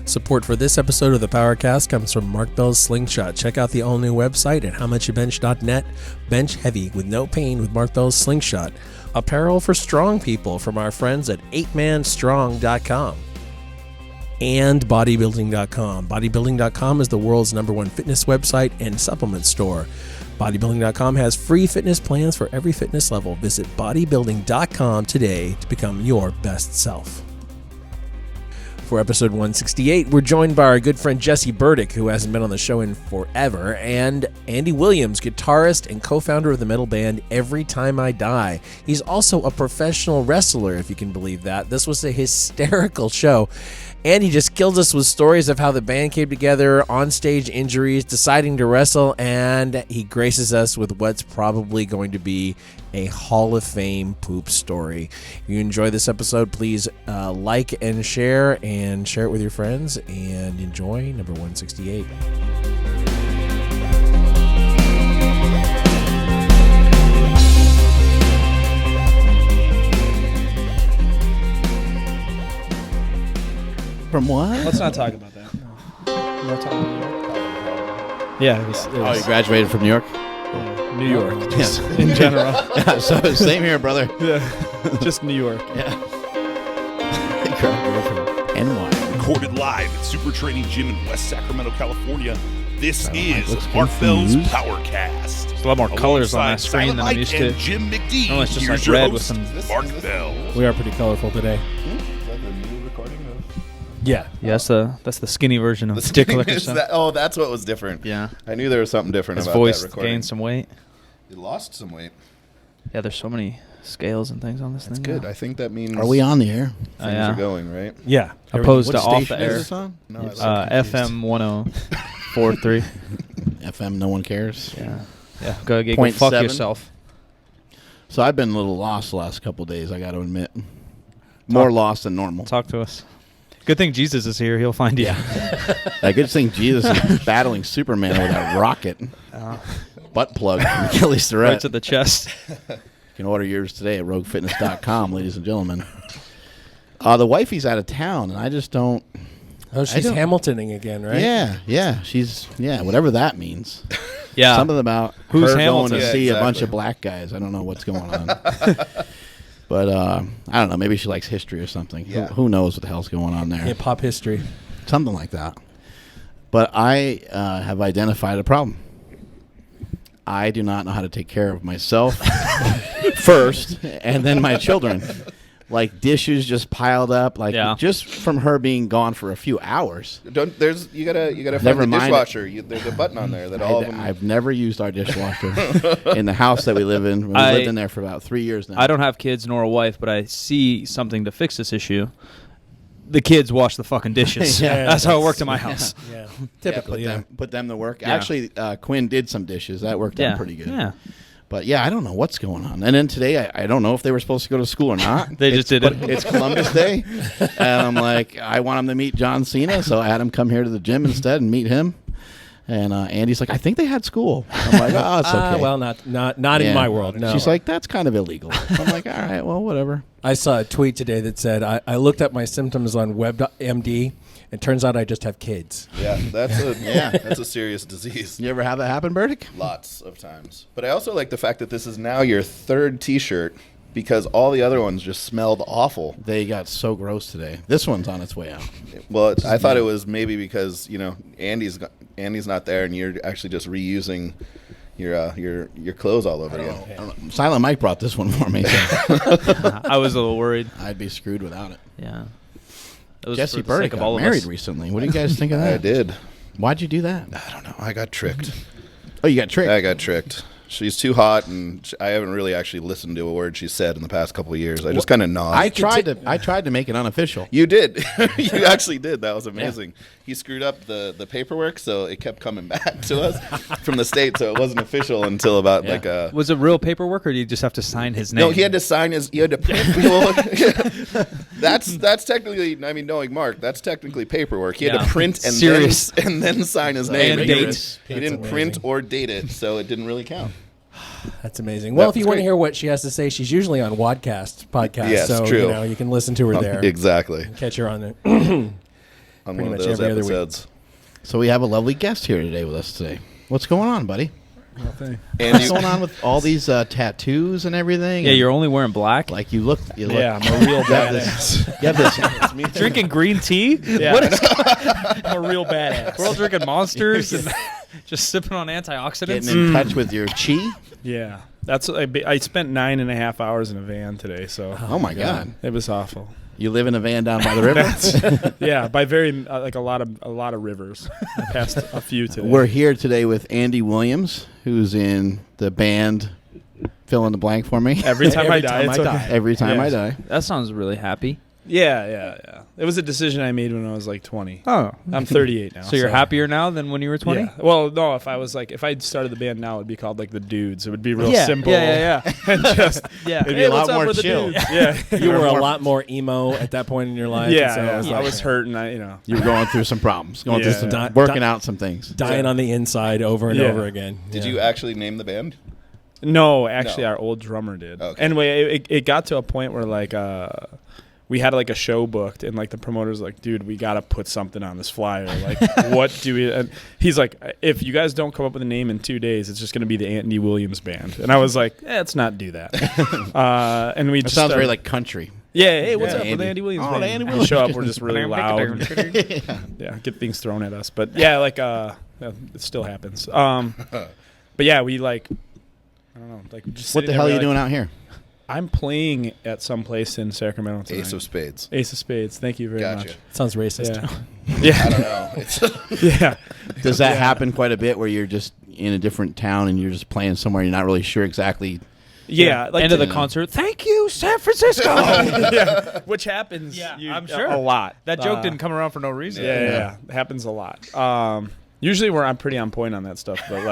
Support for this episode of the PowerCast comes from Mark Bell's Slingshot. Check out the all-new website at howmuchyoubench.net. Bench heavy with no pain with Mark Bell's Slingshot. Apparel for strong people from our friends at 8manstrong.com. And bodybuilding.com. Bodybuilding.com is the world's #1 fitness website and supplement store. Bodybuilding.com has free fitness plans for every fitness level. Visit bodybuilding.com today to become your best self. For episode 168, we're joined by our good friend Jesse Burdick, who hasn't been on the show in forever, and Andy Williams, guitarist and co-founder of the metal band Every Time I Die. He's also a professional wrestler, if you can believe that. This was a hysterical show. Andy just killed us with stories of how the band came together, onstage injuries, deciding to wrestle, and he graces us with what's probably going to be a Hall of Fame poop story. If you enjoy this episode, please like and share it with your friends, and enjoy number 168. From what? Let's not talk about that. No talk. Yeah, it was, Oh, you graduated from New York? New York, just in general. Yeah, so same here, brother. Yeah, just New York. Yeah. Graduated from NY. Recorded live at Super Training Gym in West Sacramento, California. This is looks Mark Bell's confused. PowerCast. There's a lot more colors on that Alongside screen than I'm Silent used Mike to. and Jim McD. Oh, it's just Here's like your red with host, some- Mark Bell. We are pretty colorful today. Is that the new recording of? Yeah. Yeah, that's the skinny version of The Dick skinny- Licker is stuff. that- oh, that's what was different. Yeah, I knew there was something different his about voice that recording. gained some weight. It lost some weight. Yeah, there's so many scales and things on this That's thing. good. now. I think that means Are we on the air? things yeah. are going, right? Yeah. Opposed to What off the station air. is this on? No, I was FM 1043. FM, no one cares. Yeah. Go Point fuck 7. yourself. So I've been a little lost the last couple of days, I got to admit. More lost than normal. Talk to us. Good thing Jesus is here. He'll find you. I good thing Jesus is battling Superman with a rocket. Butt plug from Achilles Right Threat. to the chest. You can order yours today at roguefitness.com, ladies and gentlemen. The wifey's out of town, and I just don't... Oh, she's Hamiltoning again, right? Yeah. She's... Yeah, whatever that means. Yeah. Something about Who's her Hamilton? going to Yeah, see a bunch exactly. of black guys. I don't know what's going on. But I don't know. Maybe she likes history or something. Yeah. Who knows what the hell's going on there? Hip-hop history. Something like that. But I have identified a problem. I do not know how to take care of myself first and then my children. Like dishes just piled up, like just from her being gone for a few hours. you gotta find Never the mind dishwasher. There's a button on there that all of them. I've never used our dishwasher in the house that we live in. We've lived in there for about 3 years now. I don't have kids nor a wife, but I see something to fix this issue. The kids wash the fucking dishes. Yeah, that's how it worked in my house. Yeah. Typically, put them to work. Yeah. Actually, Quinn did some dishes. That worked out pretty good. Yeah. But yeah, I don't know what's going on. And then today, I don't know if they were supposed to go to school or not. They just did But it. it's Columbus Day, and I'm like, I want him to meet John Cena, so I had him come here to the gym instead and meet him. And Andy's like, I think they had school. I'm like, oh, it's okay. Well, not in my world. No. She's like, that's kind of illegal. I'm like, all right, well, whatever. I saw a tweet today that said, I looked up my symptoms on WebMD. It turns out I just have kids. Yeah, that's a serious disease. You ever have that happen, Burdick? Lots of times. But I also like the fact that this is now your third T-shirt because all the other ones just smelled awful. They got so gross today. This one's on its way out. Well, I thought it was maybe because Andy's not there and you're actually just reusing your clothes all over again. I don't know. Silent Mike brought this one for me. So I was a little worried. I'd be screwed without it. Yeah. It was Jesse for the sake Burdick of got all of married us. recently. What do you guys think of that? I did. Why'd you do that? I don't know. I got tricked. Oh, you got tricked. I got tricked. She's too hot, and I haven't really actually listened to a word she said in the past couple of years. I just kind of nod. I tried to make it unofficial. You did. You actually did. That was amazing. Yeah. He screwed up the paperwork, so it kept coming back to us from the state, so it wasn't official until about like a... Was it real paperwork, or did you just have to sign his name? No, he had to sign his... He had to print... That's technically... I mean, knowing Mark, that's technically paperwork. He had to print and then sign his name. And date. He didn't print or date it, so it didn't really count. That's amazing. Well, if you want to hear what she has to say, she's usually on Wadcast podcast. Yes, so true. You can listen to her there. Exactly. Catch her on there. on Pretty one of much those every other week. episodes. So we have a lovely guest here today with us today. What's going on, buddy? Nothing. And What's you, going on with all these tattoos and everything? Yeah, And, you're only wearing black. like you look. Yeah, I'm a real badass. You have this. Drinking green tea. Yeah. What is? I'm a real badass. We're all drinking Monsters and just sipping on antioxidants. Getting in touch with your chi. Yeah, that's I spent 9.5 hours in a van today, so Oh my God! it was awful. You live in a van down by the river. Yeah, by very like a lot of rivers. I passed a few today. We're here today with Andy Williams, who's in the band. Fill in the blank for me. every time I Every die, time it's I okay. die. Every time I Yes. die. That sounds really happy. Yeah. It was a decision I made when I was like 20. Oh, I'm 38 now. so you're happier now than when you were 20? Yeah. Well, no. If I'd started the band now, it'd be called like the Dudes. It would be real Yeah, simple. yeah. and just Yeah. It'd be hey, a what's lot up more with the chill. Dudes? Yeah. You were a lot more emo at that point in your life. and so it was I like was hurting. You were going through some problems, going through some Yeah. working out some things. dying on the inside over and Yeah. over again. did Yeah. you actually name the band? No, actually, No. our old drummer did. Okay. Anyway, it got to a point where like we had like a show booked, and like the promoter's like, "Dude, we gotta put something on this flyer. Like, what do we?" And he's like, "If you guys don't come up with a name in 2 days, it's just gonna be the Andy Williams Band." And I was like, "Let's not do that." And we It just sounds very started- like country. yeah, hey, what's Yeah, up with Andy. Andy Williams? Oh, Band? the Andy We Williams. show up, we're just really loud. Yeah, get things thrown at us. But yeah, like it still happens. But yeah, we like I don't know, like just What sitting the there, hell are we're you like, doing out here? I'm playing at some place in Sacramento tonight. Ace of Spades. Ace of Spades. Thank you very Gotcha. much. Sounds racist. Yeah. I Yeah. don't know. It's Yeah. Does that happen quite a bit where you're just in a different town and you're just playing somewhere you're not really sure exactly? Yeah. Like End of the concert. Thank you, San Francisco. yeah. Which happens. Yeah, you- I'm sure. a lot. That joke didn't come around for no reason. Yeah. It happens a lot. Usually where I'm pretty on point on that stuff, but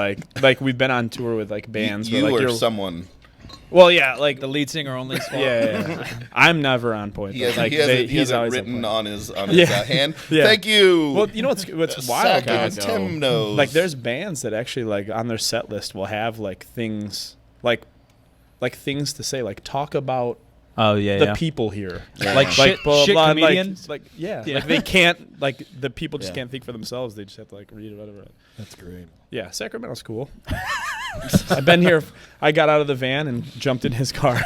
like we've been on tour with like bands. you where, like, or you're- someone. Well, yeah, like The lead singer only. yeah. I'm never on point. He but, has, like he has, it, he he's has it always on written point. on his Yeah. hand. Yeah. Thank you. Well, you know what's wild? Sack and Guys? Tim knows. Like there's bands that actually like on their set list will have like things like things to say, like talk about Oh yeah, the yeah. people here, Like shit and, comedians? like Yeah. like they can't, like the people just Yeah. can't think for themselves. They just have to like read whatever. That's great. Yeah, Sacramento's cool. I've been here. I got out of the van and jumped in his car.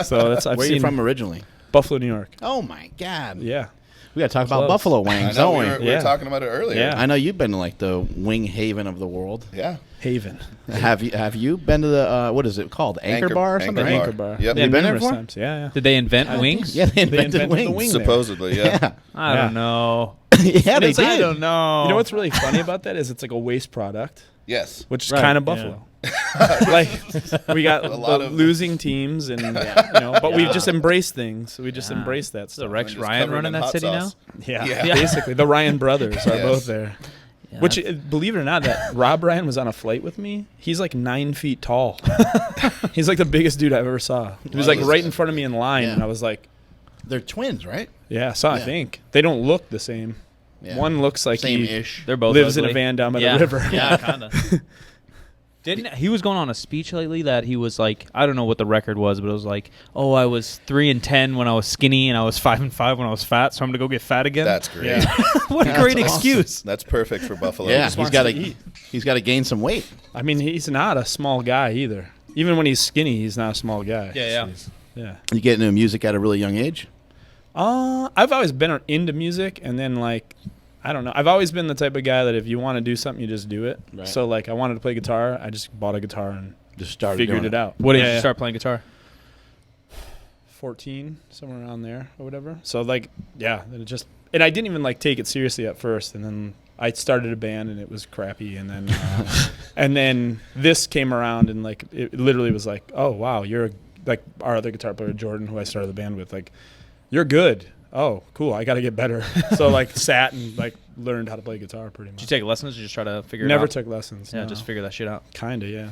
So that's I've Where are seen you from originally? Buffalo, New York. Oh my God! Yeah, We got to talk about Close. buffalo I wings, know don't we we? were Yeah. talking about it earlier. Yeah. I know you've been to like the wing haven of the world. Yeah. Haven. Have you been to the what is it called? Anchor Bar or something? Anchor right? Anchor bar. Yep. You been there numerous before? times. Yeah. Did they invent wings? Yeah, they invented invented the wings. wing there. Supposedly, yeah. I don't know. Yeah, they did. I don't know. You know what's really funny about that is it's like a waste product, Yes. which is Right, kind of yeah. Buffalo. Like we got A lot the of- losing teams, and but we've just embraced things. We just embraced that So stuff. Rex just Ryan covered running in that hot city sauce. Yeah, Yeah. basically the Ryan brothers are Yes. both there. now? Which, believe it or not, that Rob Ryan was on a flight with me. He's like 9 feet tall. He's like the biggest dude I ever saw. He was like right in front of me in line, Yeah. and I was like, They're twins, right? "Yeah, so I Yeah. think they don't look the same. Yeah. One looks like he Same-ish. They're both lives in ugly. a van down by Yeah. the river." Yeah, kind of. Didn't he was going on a speech lately that he was like, I don't know what the record was, but it was like, oh, I was 3-10 when I was skinny and I was 5-5 when I was fat, so I'm gonna go get fat again. That's great. Yeah. what a That's great awesome. excuse. That's perfect for Buffalo. Yeah, just he's wants got to to eat. he's got to gain some weight. I mean, he's not a small guy either. Even when he's skinny, he's not a small guy. Yeah. Yeah. You get into music at a really young age. I've always been into music, and then like, I don't know. I've always been the type of guy that if you want to do something, you just do it. Right. So like, I wanted to play guitar. I just bought a guitar and Just started figured doing it out. What did Yeah, you start playing guitar? 14, somewhere around there or whatever. So like, yeah, and I didn't even like take it seriously at first, and then I started a band and it was crappy, and then and then this came around and like it literally was like, oh wow, you're like our other guitar player Jordan, who I started the band with, like, you're good. Oh, cool. I got to get better. So like sat and like learned how to play guitar pretty much. Did you take lessons or just try to figure it Never out? took lessons. Yeah, no. just figure that shit out. Kind of, yeah.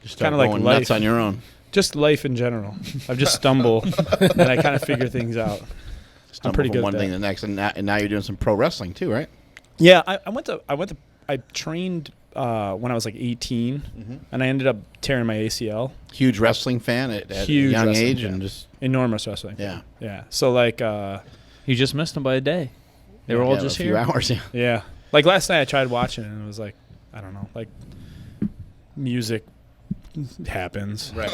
Just Kinda start like going life. nuts on your own. Just life in general. I just stumble and I kind of figure things out. Stumble pretty from good at one thing that. to the next, and now you're doing some pro wrestling too, right? Yeah, I trained when I was like 18, and I ended up tearing my ACL. Huge wrestling fan at a Huge young wrestling age, fan. and just Enormous wrestling. yeah. Yeah. So like, You just missed him by a day. They were all Yeah, just a few here. hours. Yeah. Yeah. Like last night I tried watching it and it was like, I don't know, like music happens. Right.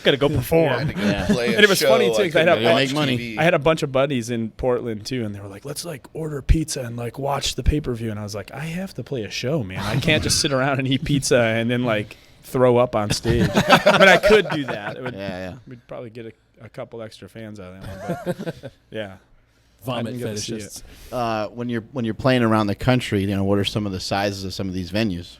Gotta go perform. Yeah. Play a And it was show, funny, too, 'cause I had couldn't a- watch make money. TV. I had a bunch of buddies in Portland too, and they were like, "Let's like order pizza and like watch the pay-per-view." And I was like, "I have to play a show, man. I can't just sit around and eat pizza and then like throw up on stage." I mean, I could do that. It would, Yeah. We'd probably get a couple extra fans out of that one. But yeah, Vomit I didn't get to see fetishists. When you're playing around the country, what are some of the sizes of some of these venues?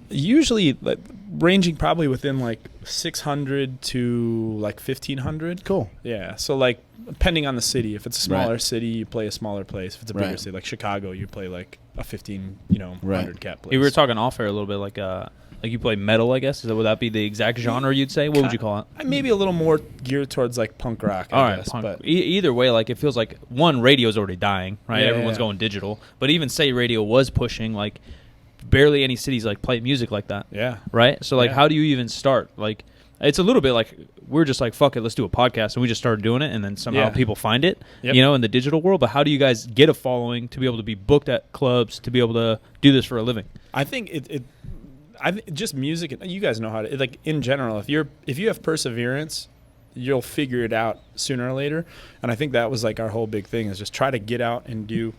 Usually like, ranging probably within like 600 to like 1,500. Cool. Yeah. So like depending on the city, if it's a smaller Right. city, you play a smaller place. If it's a bigger Right. city like Chicago, you play like a 15, Right. 100 cap place. We were talking off air a little bit, like you play metal, I guess. Would that be the exact genre you'd say? What would you call it? Maybe a little more geared towards like punk rock. All I right, guess, punk. but Either way, like it feels like radio's already dying, right? Yeah, Everyone's yeah. going digital, but even say radio was pushing, like barely any cities like play music like that, yeah. right? So like, Yeah. how do you even start? Like, it's a little bit like we're just like, fuck it, let's do a podcast, and we just started doing it, and then somehow Yeah. people find it, Yep. in the digital world. But how do you guys get a following to be able to be booked at clubs, to be able to do this for a living? I think just music. You guys know how to like in general. If you have perseverance, you'll figure it out sooner or later. And I think that was like our whole big thing is just try to get out and do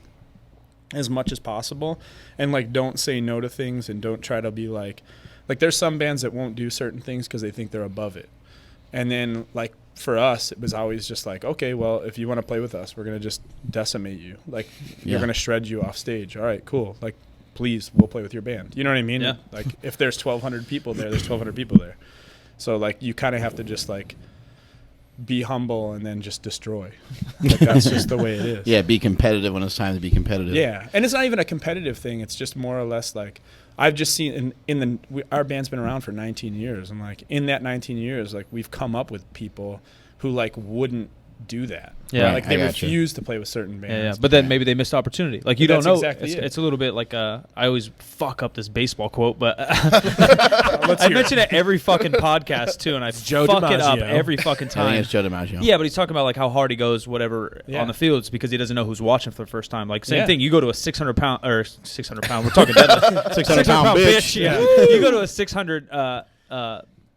as much as possible, and like don't say no to things, and don't try to be like there's some bands that won't do certain things because they think they're above it. And then like for us, it was always just like, okay, well, if you want to play with us, we're gonna just decimate you. Like Yeah. you're gonna shred you off stage. All right, cool. Like please, we'll play with your band. You know what I mean? Yeah. Like if there's 1,200 people there, there's 1,200 people there. So like you kind of have to just like be humble and then just destroy. Like that's just the way it is. Yeah, be competitive when it's time to be competitive. Yeah, and it's not even a competitive thing. It's just more or less like I've just seen our band's been around for 19 years, and like in that 19 years, like we've come up with people who like wouldn't do that. Yeah. like I they gotcha. refuse to play with certain bands. Yeah. But then maybe they missed opportunity. Like you That's don't know. exactly it. It's a little bit like I always fuck up this baseball quote, but Let's I hear mention it every fucking podcast too, and I Joe fuck it up DiMaggio. every fucking I think time. it's Joe DiMaggio. Yeah, but he's talking about like how hard he goes, whatever, Yeah. on the field. It's because he doesn't know who's watching for the first time. Like same Yeah. thing. You go to a 600-pound or 600-pound. We're talking deadlift. 600-pound bitch. Yeah. You go to a 600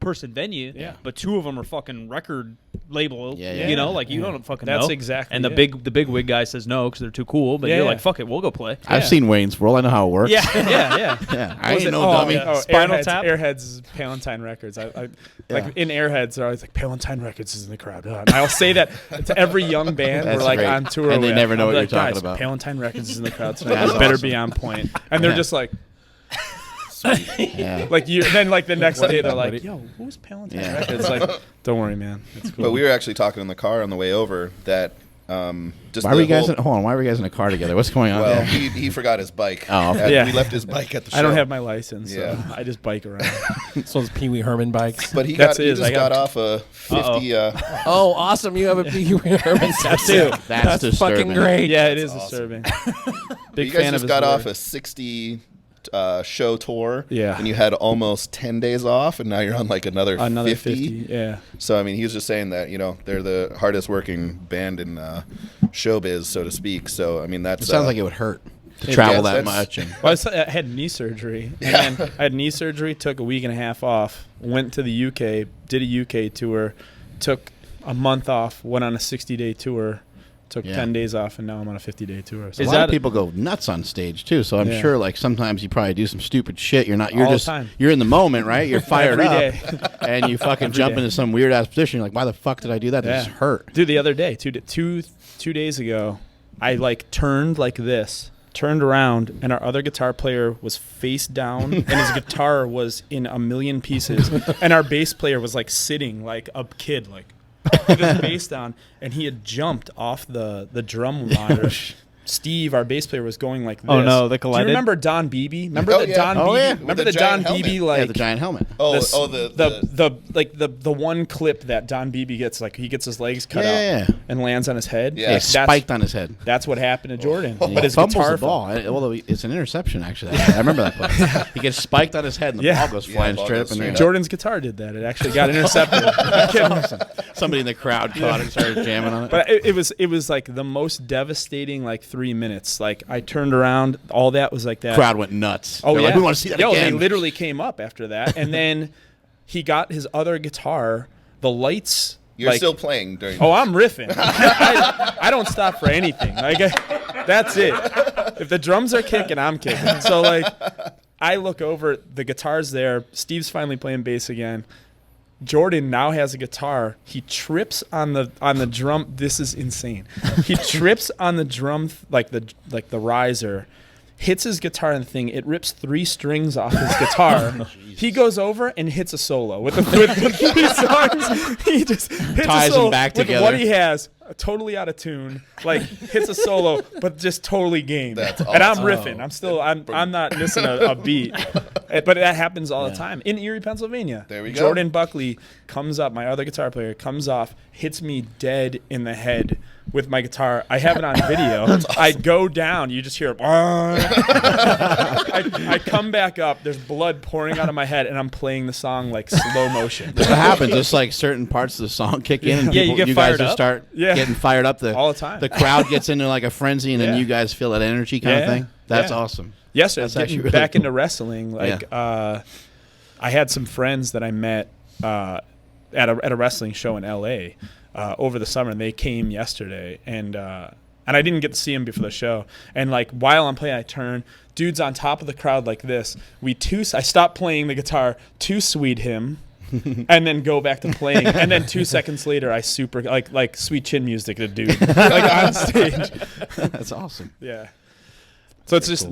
person venue. Yeah. But two of them are fucking record label. Yeah, You yeah. know, like you don't fucking know. That's exactly And the it. big wig guy says no because they're too cool. But Yeah, you're yeah. like, fuck it, we'll go play. I've seen Wayne's World. I know how it works. Yeah, yeah. Yeah, I Was ain't it- no dummy. Spinal Airheads, Tap? Airheads Palantine Records. I Yeah. like in Airheads, they're always like Palantine Records is in the crowd. And I'll say that to every young band That's we're like great. on tour, And they with. never know I'll what be you're like, talking guys, about. Palantine Records is in the crowd tonight. That's You better awesome. be on point. And they're Yeah. just like, Yeah. like you. Then like the next day, they're like, buddy? "Yo, who's Palantine Yeah. Records?" Like, don't worry, man. It's cool. But we were actually talking in the car on the way over that just Why were the you guys? whole- Hold on. Why were you guys in a car together? What's going on? well, there? he forgot his bike. Oh, okay. And Yeah. we left his bike at the show. I don't have my license, so Yeah. I just bike around. This one's Pee Wee Herman bikes. But he That's just I got- got off a 50. Oh, awesome! You have a Pee Wee Herman tattoo. That's fucking disturbing. great. Yeah, it is awesome. disturbing. But Big you guys fan of just his got work. off a 60 show tour. Yeah. And you had almost 10 days off, and now you're on like another 50. Yeah. So I mean, he was just saying that they're the hardest working band in showbiz, so to speak. So I mean, that's It sounds like it would hurt to It travel does. that That's- much. And Well, I had knee surgery. And then I had knee surgery, took a week and a half off, went to the UK, did a UK tour, took a month off, went on a 60-day tour, took Yeah. 10 days off, and now I'm on a 50-day tour. So a Is lot that of people go nuts on stage too. So I'm Yeah. sure like sometimes you probably do some stupid shit. You're not. You're All the just. time. You're in the moment, right? You're fired Every up, day. and you fucking Every jump day. into some weird ass position. You're like, why the fuck did I do that? That Yeah. just hurt. Dude, the other day, two days ago, I like turned like this, turned around, and our other guitar player was face down, and his guitar was in a million pieces, and our bass player was like sitting like a kid, like with his bass down, and he had jumped off the drum monitor. Steve, our bass player, was going like this. Oh, no, they Do collided? you remember Don Beebe? Remember Oh, the yeah. Don Oh, Beebe? yeah. Remember With the the Don giant Beebe helmet. like Yeah, the giant helmet. the one clip that Don Beebe gets, like he gets his legs cut Yeah. out and lands on his head. Yeah. Yeah, Like, spiked on his head. that's what happened to Jordan. And But he his fumbles guitar the ball. Although it's an interception, actually. I remember that play. He gets spiked on his head, and the Yeah. ball goes Yeah, flying ball straight goes up in the straight air. up. Jordan's guitar did that. It actually got intercepted. Somebody in the crowd caught it and started jamming on it. But it was like the most devastating like 3 minutes. Like I turned around, all that was like that. Crowd went nuts. Oh They're yeah, like, we want to see that They again. literally came up after that, and then he got his other guitar. The lights. You're like, still playing during. Oh, I'm riffing. I don't stop for anything. Like that's it. If the drums are kicking, I'm kicking. So like, I look over, the guitar's there. Steve's finally playing bass again. Jordan now has a guitar. He trips on the drum. This is insane. He trips on the drum, like the riser, hits his guitar and the thing. It rips 3 strings off his guitar. He goes over and hits a solo with the 3 songs. He just hits Ties a solo them back with together. what he has. Totally out of tune, like hits a solo, but just totally game. That's And I'm awesome. riffing. I'm not missing a beat. But that happens all the time in Erie, Pennsylvania. There we go. Jordan Buckley comes up, my other guitar player comes off, hits me dead in the head with my guitar. I have it on video. Awesome. I go down, you just hear I come back up, there's blood pouring out of my head, and I'm playing the song like slow motion. That's what happens. Just like certain parts of the song kick in, and Yeah, you people, get guys fired just up. start Yeah. getting fired up. All the time. The crowd gets into like a frenzy, and then Yeah. you guys feel that energy kind of Yeah. thing. That's Yeah. awesome. Yesterday, That's getting actually really back cool. into wrestling. Like, I had some friends that I met at a wrestling show in L.A. Over the summer, and they came yesterday, and I didn't get to see them before the show. And like while I'm playing, I turn, dude's on top of the crowd like this. I stop playing the guitar, sweet him. And then go back to playing, and then 2 seconds later, I super like sweet chin music to dude like on stage. That's awesome. Yeah. So it's just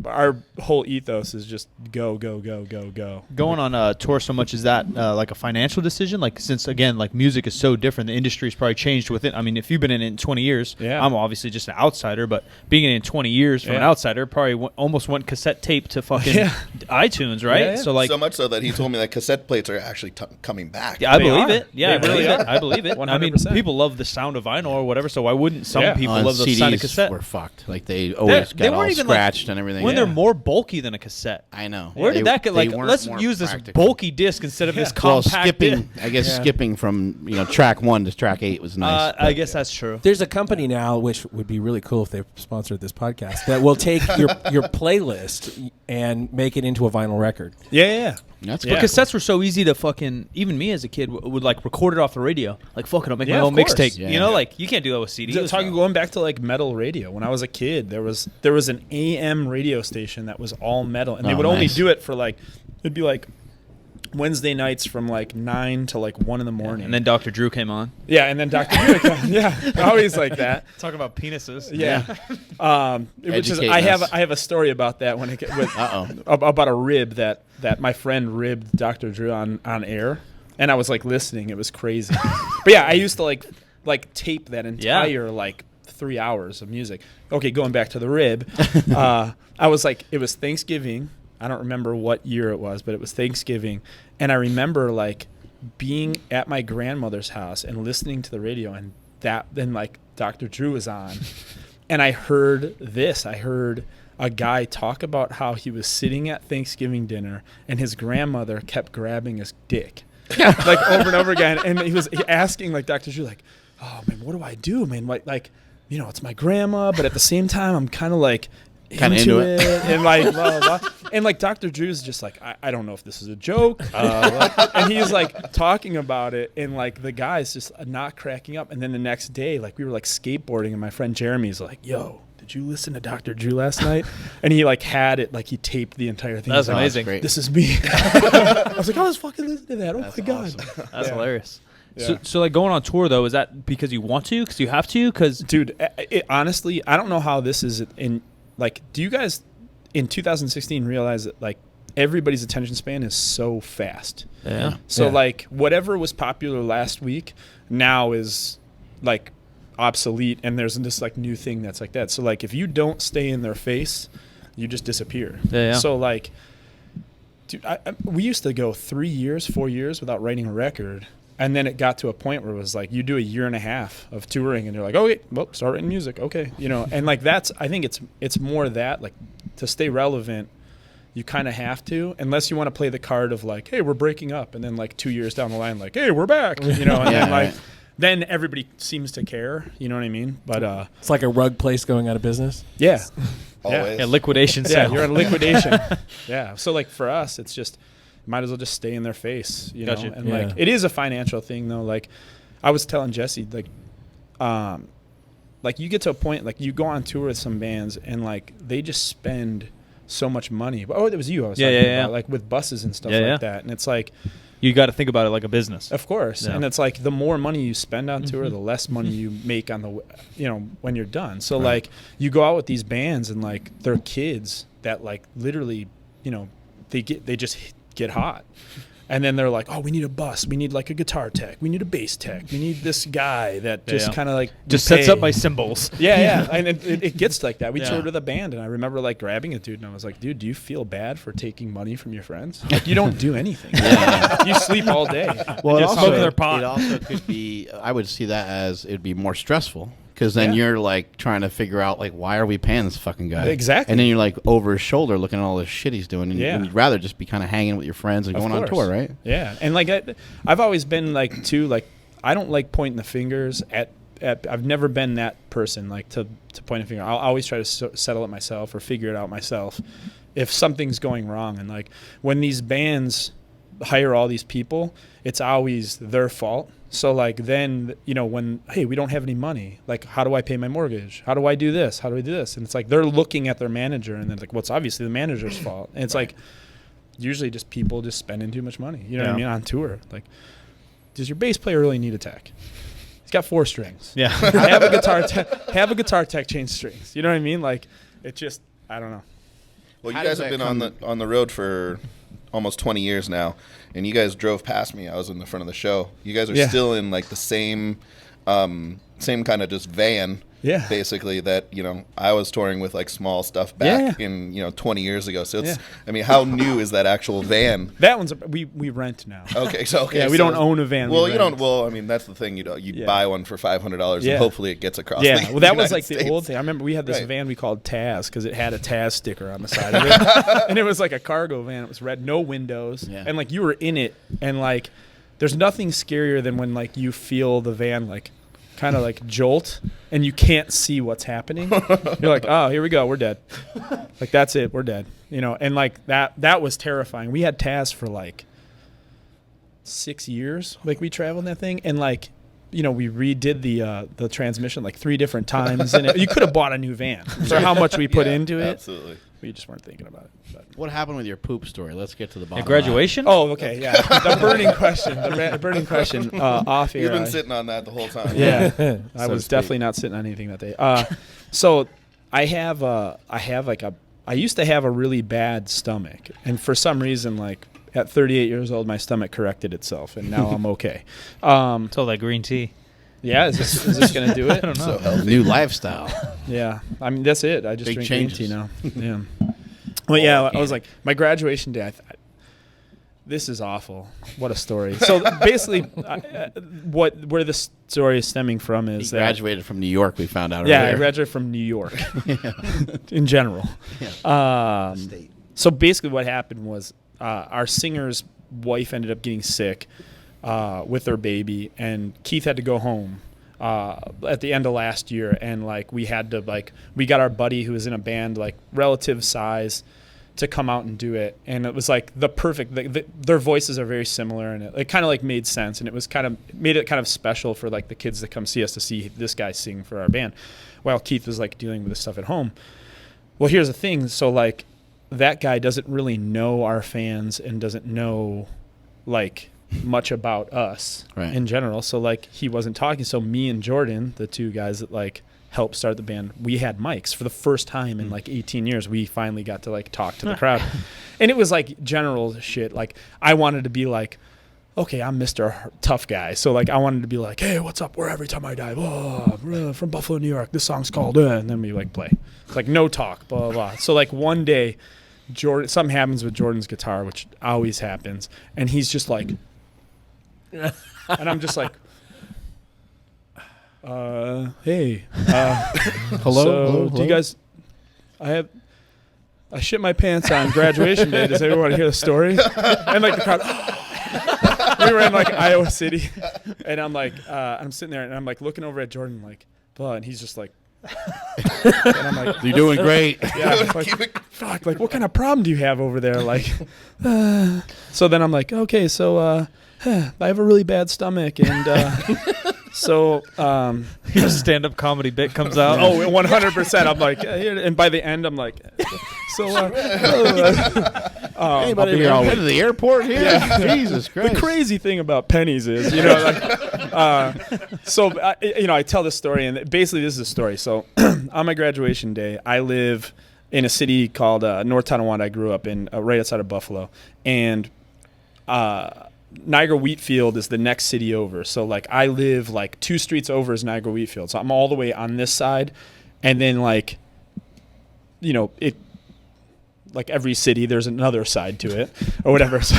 our whole ethos is just go, go, go, go, go. Going on a tour so much, is that like a financial decision? Like, since again, like music is so different, the industry's probably changed with it. I mean, if you've been in it in 20 years, Yeah. I'm obviously just an outsider, but being in it in 20 years from an Yeah. outsider, probably almost went cassette tape to fucking Yeah. iTunes, right? Yeah, yeah. So like, so much so that he told me that cassette plates are actually coming back. yeah, I They believe are. it. Yeah, They really are. I believe it. I mean, 100%. people love the sound of vinyl or whatever, so why wouldn't some Yeah. people And love the sound of CDs cassette? were fucked. Like they always They got all weren't even, like, scratched and everything. When Yeah. they're more bulky than a cassette. I know. Where did that get? they Like, weren't let's more use this practical. bulky disc instead of this Well, compact skipping. disc. I guess Yeah. skipping from track 1 to track 8 was nice. I guess that's true. There's a company now, which would be really cool if they sponsored this podcast, that will take your playlist and make it into a vinyl record. Yeah. That's Yeah. But cassettes were so easy to fucking, even me as a kid would like record it off the radio. Like, fuck it, I'll make Yeah, my own of course. mixtape. Yeah. You know, like, you can't do that with CDs. Going back to like metal radio. When I was a kid, there was an AM radio station that was all metal, and they Oh, would only nice. do it for like, it'd be like Wednesday nights from like 9 to like 1 in the morning. And then Dr. Drew came on. yeah, and then Dr. Drew would come. Yeah, always like that. Talking about penises. Yeah. Which is Educating I have us. I have a story about that when it with about a rib that my friend ribbed Dr. Drew on air, and I was like listening. It was crazy. But yeah, I used to like tape that entire like 3 hours of music. Okay, going back to the rib, I was like, it was Thanksgiving. I don't remember what year it was, but it was Thanksgiving, and I remember like being at my grandmother's house and listening to the radio, and then like Dr. Drew was on, and I heard this. I heard a guy talk about how he was sitting at Thanksgiving dinner and his grandmother kept grabbing his dick, like over and over again, and he was asking like Dr. Drew, like, "Oh man, what do I do, man? Like, you know, it's my grandma, but at the same time, I'm kind of like." Into it. And like blah, blah, blah. And like Dr. Drew's just like, I don't know if this is a joke, and he's like talking about it, and like the guy's just not cracking up. And then the next day, like we were like skateboarding, and my friend Jeremy's like, "Yo, did you listen to Dr. Drew last night?" And he like had it, like he taped the entire thing. That's He's like, amazing. great. This is me. I was like, I was fucking listening to that. Oh That's my god. awesome. That's Yeah. hilarious. Yeah. So like going on tour though, is that because you want to? Because you have to? Because Dude, honestly, I don't know how this is in. Like, do you guys in 2016 realize that like everybody's attention span is so fast? yeah. So Yeah. like whatever was popular last week now is like obsolete, and there's this like new thing that's like that. So like if you don't stay in their face, you just disappear. Yeah. So like, dude, we used to go 3 years, 4 years without writing a record. And then it got to a point where it was like you do a year and a half of touring, and you're like, okay, well, start writing music, okay, you know. And like I think it's more that like to stay relevant, you kind of have to, unless you want to play the card of like, hey, we're breaking up, and then like 2 years down the line, like, hey, we're back, and then like, then everybody seems to care, you know what I mean? But It's like a rug place going out of business. yeah, Always. Yeah, liquidation yeah, sale. you're in liquidation. Yeah, so like for us, it's just might as well just stay in their face, you Gotcha. know. And Yeah. like it is a financial thing though. Like I was telling Jesse, like you get to a point like you go on tour with some bands and like they just spend so much money. Oh, it was you I was talking about, like with buses and stuff like that. And it's like You got to think about it like a business. of course. Yeah. And it's like the more money you spend on tour, the less money you make on the, when you're done. So like you go out with these bands and like they're kids that like literally, they just get hot. And then they're like, oh, we need a bus. We need like a guitar tech. We need a bass tech. We need this guy that just kind of like just sets up my cymbals. Yeah. And it gets like that. We Yeah. toured with a band, and I remember like grabbing a dude, and I was like, dude, do you feel bad for taking money from your friends? Like, you don't do anything. You sleep all day. Well, it Just also, smoking their pot. it also could be. I would see that as it'd be more stressful because then you're like trying to figure out like why are we paying this fucking guy Exactly. and then you're like over his shoulder looking at all this shit he's doing, and Yeah. you'd rather just be kind of hanging with your friends and Of going on course. tour, right? Yeah, and like I've always been like too like I don't like pointing the fingers at I've never been that person like to point a finger. I'll always try to settle it myself or figure it out myself if something's going wrong. And like when these bands hire all these people, it's always their fault. So like then when hey, we don't have any money, like how do I pay my mortgage? How do I do this? How do I do this? And it's like they're looking at their manager and they're like, well, it's obviously the manager's fault. And it's like usually just people just spending too much money. You know what I mean? On tour. Like, does your bass player really need a tech? He's got 4 strings. Yeah. have a guitar tech change strings. You know what I mean? Like it just I don't know. Well, How you guys does have that been on the road for almost 20 years now, and you guys drove past me. I was in the front of the show. You guys are still in like the same kind of just van, basically that I was touring with like small stuff back in 20 years ago. So it's I mean, how new is that actual van? That one's we rent now. Okay, Yeah, we don't own a van. Well, we you rent. don't. Well, I mean, that's the thing. You buy one for $500, Yeah. and hopefully it gets across. Yeah, the well, that was United like States. the old thing. I remember we had this Right. van we called Taz because it had a Taz sticker on the side of it, and it was like a cargo van. It was red, no windows, and like you were in it, and like there's nothing scarier than when like you feel the van like kind of like jolt, and you can't see what's happening. You're like, oh, here we go, we're dead. Like that's it, we're dead. And like that was terrifying. We had Taz for like 6 years. Like we traveled in that thing, and like. We redid the transmission like 3 different times, and you could have bought a new van for how much we put into it. Absolutely. We just weren't thinking about it. But. What happened with your poop story? Let's get to the bottom. At graduation? Oh, okay, yeah. The burning question. The burning question. Off air. You've been sitting on that the whole time. Yeah, I So was to speak. definitely not sitting on anything that day. So I used to have a really bad stomach, and for some reason, like at 38 years old, my stomach corrected itself, and now I'm okay. It's all that green tea. Yeah, is this gonna do it? I don't know. So healthy. New lifestyle. Yeah, I mean that's it. I just Big drink changes. green tea now. Yeah. Well, yeah, I was like my graduation day. This is awful. What a story. So basically, where this story is stemming from He is that graduated from New York. We found out. yeah, I earlier. graduated from New York in general. So basically, what happened was our singer's wife ended up getting sick with her baby, and Keith had to go home at the end of last year, and like we got our buddy who was in a band like relative size to come out and do it, and it was like the perfect their voices are very similar, and it kind of like made sense, and it was made it kind of special for like the kids that come see us to see this guy sing for our band while Keith was like dealing with this stuff at home. Well, here's the thing, so like that guy doesn't really know our fans and doesn't know like much about us in general, so like he wasn't talking. So me and Jordan, the 2 guys that like helped start the band, we had mics for the first time in like 18 years. We finally got to like talk to the crowd, and it was like general shit. Like I wanted to be like, okay, I'm Mr. Tough Guy, so like I wanted to be like, hey, what's up? We're Every Time I Die, from Buffalo, New York. This song's called and then we like play. It's like no talk, blah blah blah. So like one day something happens with Jordan's guitar, which always happens, and he's just like and I'm just like, hey, Hello, so hello, do you guys? I shit my pants on graduation day. Does everyone want to hear the story? And like the crowd, we were in like Iowa City, and I'm like, I'm sitting there and I'm like looking over at Jordan like, blah, and he's just like, and I'm like, You're doing great. yeah, like, fuck, like what kind of problem do you have over there? Like, so then I'm like, okay, so I have a really bad stomach, and so Your stand-up comedy bit comes out. oh, 100%. I'm like, and by the end, I'm like, so Anybody ever been to the airport here? Yeah. Jesus Christ. the crazy thing about pennies is, you know, like, so you know, I tell this story, and basically this is a story. So on my graduation day, I live in a city called North Tonawanda. I grew up in right outside of Buffalo, and Niagara Wheatfield is the next city over. So like I live like 2 streets over is Niagara Wheatfield. So I'm all the way on this side, and then like, you know, it like every city there's another side to it or whatever. So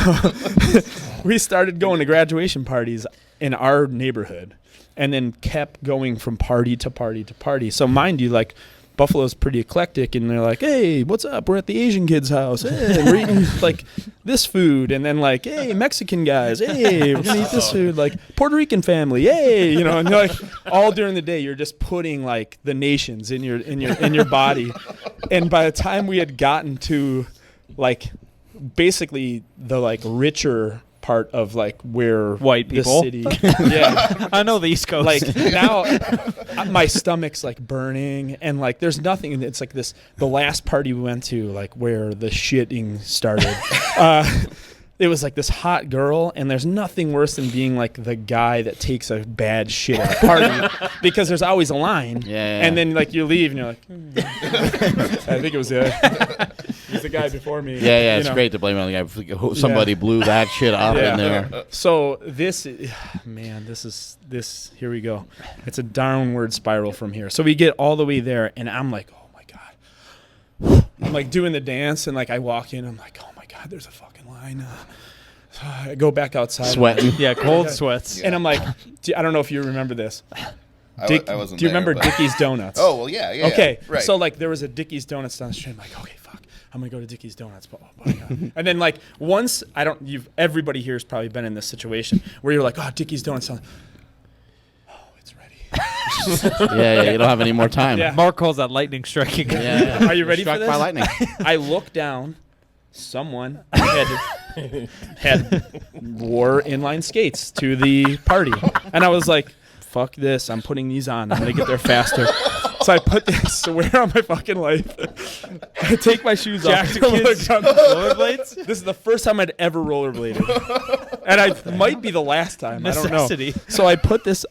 we started going to graduation parties in our neighborhood, and then kept going from party to party to party. So mind you, like Buffalo's pretty eclectic, and they're like, hey, what's up? We're at the Asian kid's house. Hey, we're eating like this food. And then like, hey, Mexican guys. Hey, we're going to eat this food. Like Puerto Rican family. Hey, you know, and like all during the day, you're just putting like the nations in your body. And by the time we had gotten to like basically the like richer part of like where White the people. city, yeah, I know the East Coast. like now my stomach's like burning, and like there's nothing, and it's like this the last party we went to, like where the shitting started, it was like this hot girl, and there's nothing worse than being like the guy that takes a bad shit at a party because there's always a line, Yeah. and then like you leave and you're like I think it was the guy before me. Yeah, you it's know. great to blame it on the guy. Somebody blew that shit up in there. So this, man, this. Here we go. It's a downward spiral from here. So we get all the way there, and I'm like, oh my god. I'm like doing the dance, and like I walk in, I'm like, oh my god, there's a fucking line. I go back outside, Sweating. yeah, cold sweats. and I'm like, I don't know if you remember this. I wasn't do you remember but- Dickie's Donuts? Oh, well, yeah. Okay, Right. so like there was a Dickie's Donuts down the street. I'm like, okay, fuck, I'm gonna go to Dickie's Donuts. But, oh my God. And then like once everybody here has probably been in this situation where you're like, oh, Dickie's Donuts. Oh, it's ready. Yeah, you don't have any more time. Yeah. Mark calls that lightning striking. Yeah. Are you ready Struck for this? by lightning. I look down. Someone had wore inline skates to the party, and I was like, fuck this, I'm putting these on. I'm gonna get there faster. So I put this, swear on my fucking life, I take my shoes off. Rollerblades? This is the first time I'd ever rollerbladed, and I might be the last time. Necessity. I don't know. So I put these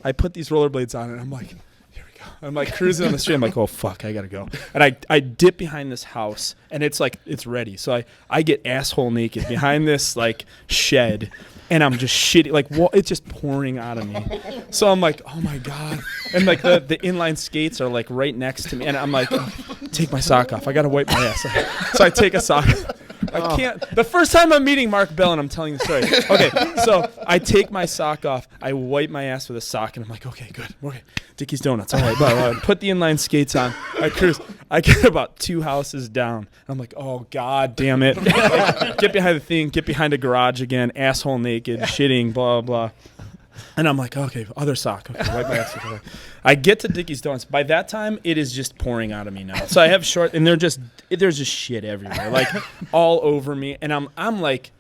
rollerblades on, and I'm like, here we go. I'm like cruising on the street. I'm like, oh fuck, I gotta go. And I dip behind this house, and it's like it's ready. So I get asshole naked behind this like shed. And I'm just shitty, like it's just pouring out of me. So I'm like, oh my god! And like the inline skates are like right next to me, and I'm like, oh, take my sock off. I gotta wipe my ass. So I take a sock. I can't. The first time I'm meeting Mark Bell and I'm telling the story. Okay, so I take my sock off. I wipe my ass with a sock, and I'm like, okay, good. Okay, Dickie's Donuts. All right, blah, blah, blah. Put the inline skates on. I cruise. I get about 2 houses down. And I'm like, oh god damn it! Like, get behind the thing. Get behind a garage again. Asshole naked, shitting, blah blah. And I'm like, okay, other sock. Okay, wipe my ass. Okay. I get to Dickie's Donuts. By that time, it is just pouring out of me now. So I have short, and there's just shit everywhere, like all over me. And I'm like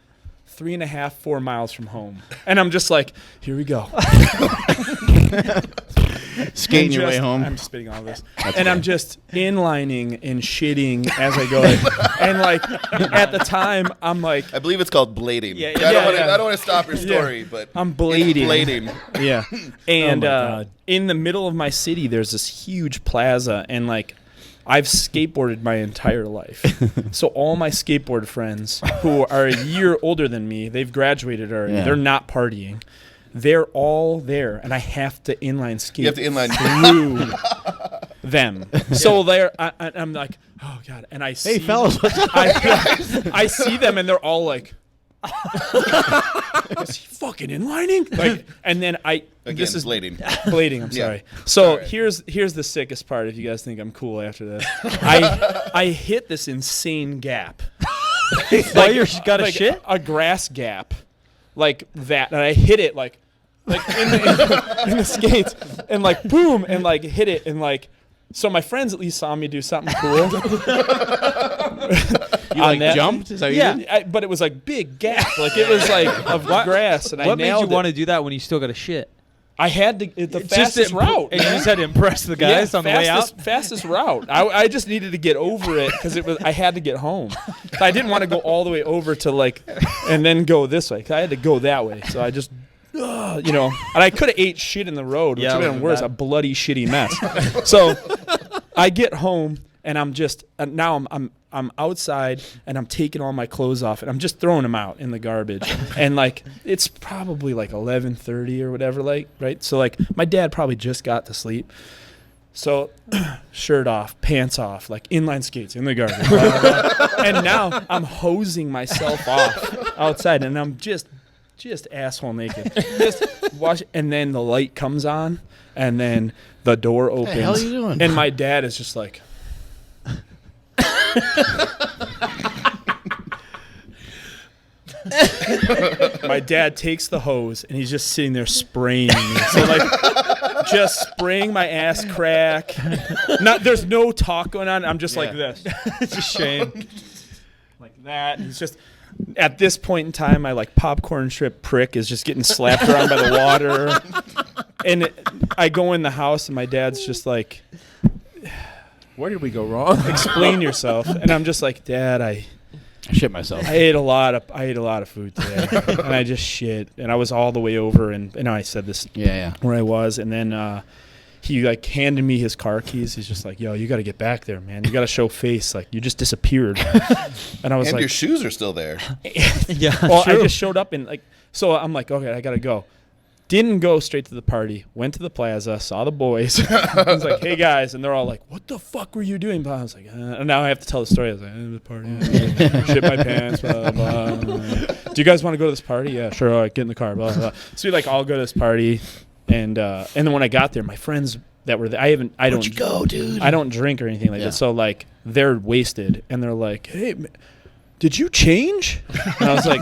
3.5, 4 miles from home, and I'm just like, here we go. Skating your way home. I'm spitting all this, and I'm just inlining and shitting as I go. And like at the time, I'm like, I believe it's called blading. Yeah, I don't yeah. want to stop your story, but I'm blading. Blading. Yeah. And God. in the middle of my city, there's this huge plaza, and like I've skateboarded my entire life. So all my skateboard friends who are a year older than me, they've graduated already. Yeah. They're not partying. They're all there, and I have to inline skate You have to inline through them. So I'm like, oh god, and I see Hey fellas, what's up? I see them, and they're all like, Was he fucking inlining? Like, and then this is blading. I'm sorry. So here's the sickest part. If you guys think I'm cool after this, I hit this insane gap. Like you got a shit? A grass gap, like that, and I hit it like in the skates, and like boom, and like hit it, and like. So my friends at least saw me do something cool. You like jumped? Is that what you did? But it was like big gap. Like it was like of grass, and I nailed it. What made you want to do that when you still got a shit? I had the fastest route. And you just had to impress the guys on the way out? Fastest route. I just needed to get over it because I had to get home. I didn't want to go all the way over to like, and then go this way. 'Cause I had to go that way. So I just, and I could have ate shit in the road, which would have been worse, a bloody shitty mess. So I get home and I'm just now I'm outside and I'm taking all my clothes off and I'm just throwing them out in the garbage. And like it's probably like 11:30 or whatever, like, right? So like my dad probably just got to sleep. So shirt off, pants off, like inline skates in the garbage. Blah, blah, blah. And now I'm hosing myself off outside and I'm just asshole naked. Just watch, and then the light comes on, and then the door opens. What the hell are you doing? And my dad is just like, my dad takes the hose, and he's just sitting there spraying me. So like, just spraying my ass crack. There's no talk going on. I'm just like this. It's a shame. Like that. He's just. At this point in time, my like popcorn strip prick is just getting slapped around by the water, and I go in the house and my dad's just like, Where did we go wrong? "Explain yourself." And I'm just like, "Dad, I shit myself. I ate a lot of food today, and I just shit." And I was all the way over, and I said this where I was, and then he like handed me his car keys. He's just like, "Yo, you got to get back there, man. You got to show face. Like you just disappeared." And I was like, your shoes are still there. Yeah. Well, true. I just showed up and like, so I'm like, okay, I got to go. Didn't go straight to the party. Went to the plaza, saw the boys. I was like, "Hey guys," and they're all like, "What the fuck were you doing?" I was like, and now I have to tell the story. I was like, "The party, shit my pants." Blah, blah, blah. Do you guys want to go to this party? Yeah, sure. All right, get in the car. Blah, blah. So we like all go to this party. And then when I got there, my friends that were there, I don't go, dude? I don't drink or anything like that. So like they're wasted and they're like, "Hey, did you change?" And I was like,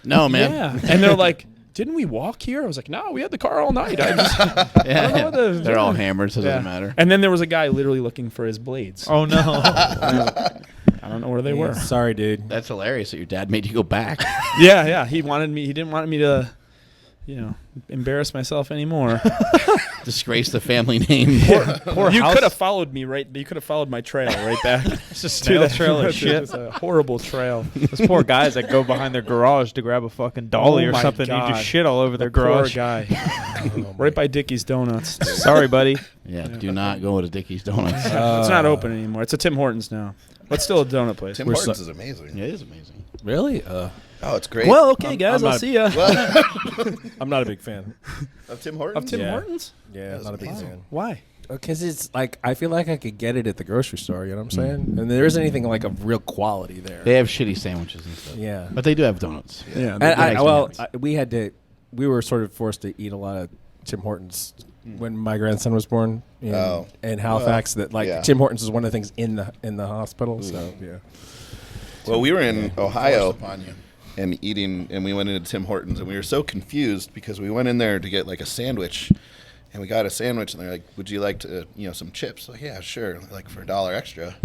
"No, man." Yeah. And they're like, "Didn't we walk here?" I was like, "No, we had the car all night." I don't know what they're all hammered, so it doesn't matter. And then there was a guy literally looking for his blades. Oh no. I don't know where they were. Sorry, dude. That's hilarious that your dad made you go back. Yeah. He didn't want me to, embarrass myself anymore. Disgrace the family name. Poor you could have followed me right. You could have followed my trail right back. It's a snail trail of shit. It's a horrible trail. Those poor guys that go behind their garage to grab a fucking dolly or something. And you just shit all over their garage. Poor guy. Right by Dickie's Donuts. Sorry, buddy. Yeah, do not go to Dickie's Donuts. It's not open anymore. It's a Tim Hortons now. But still a donut place. Tim Hortons is amazing. Yeah, it is amazing. Really? Oh, it's great. Well, okay, guys, I'll see ya. I'm not a big fan. Of Tim Hortons? Of Tim Hortons? Yeah, not a big fan. Why? Because it's like, I feel like I could get it at the grocery store, you know what I'm saying? And there isn't anything like of real quality there. They have shitty sandwiches and stuff. Yeah. But they do have donuts. Yeah. We were sort of forced to eat a lot of Tim Hortons when my grandson was born in Halifax. Tim Hortons is one of the things in the hospital. So yeah. Well, we were in Ohio and we went into Tim Hortons and we were so confused because we went in there to get like a sandwich. And we got a sandwich, and they're like, "Would you like to, some chips?" Like, yeah, sure. Like for $1 extra,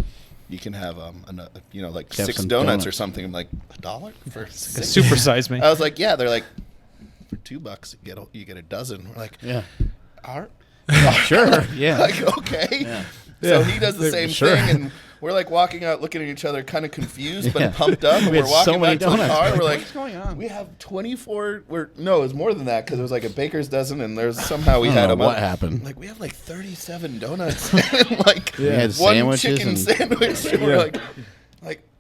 you can have like 6 donuts or something. I'm like, $1 for 6? Supersize me. I was like, yeah. They're like, for $2 you get a dozen. We're like, yeah, all right. Sure, yeah. Like okay. Yeah. So he does the same thing, and we're like walking out, looking at each other, kind of confused but pumped up. And we're walking back to the car. We're like, "What's going on?" We have 24. No, it was more than that because it was like a baker's dozen, and there's somehow we had what happened. Like we have like 37 donuts and like one chicken sandwich. And we're like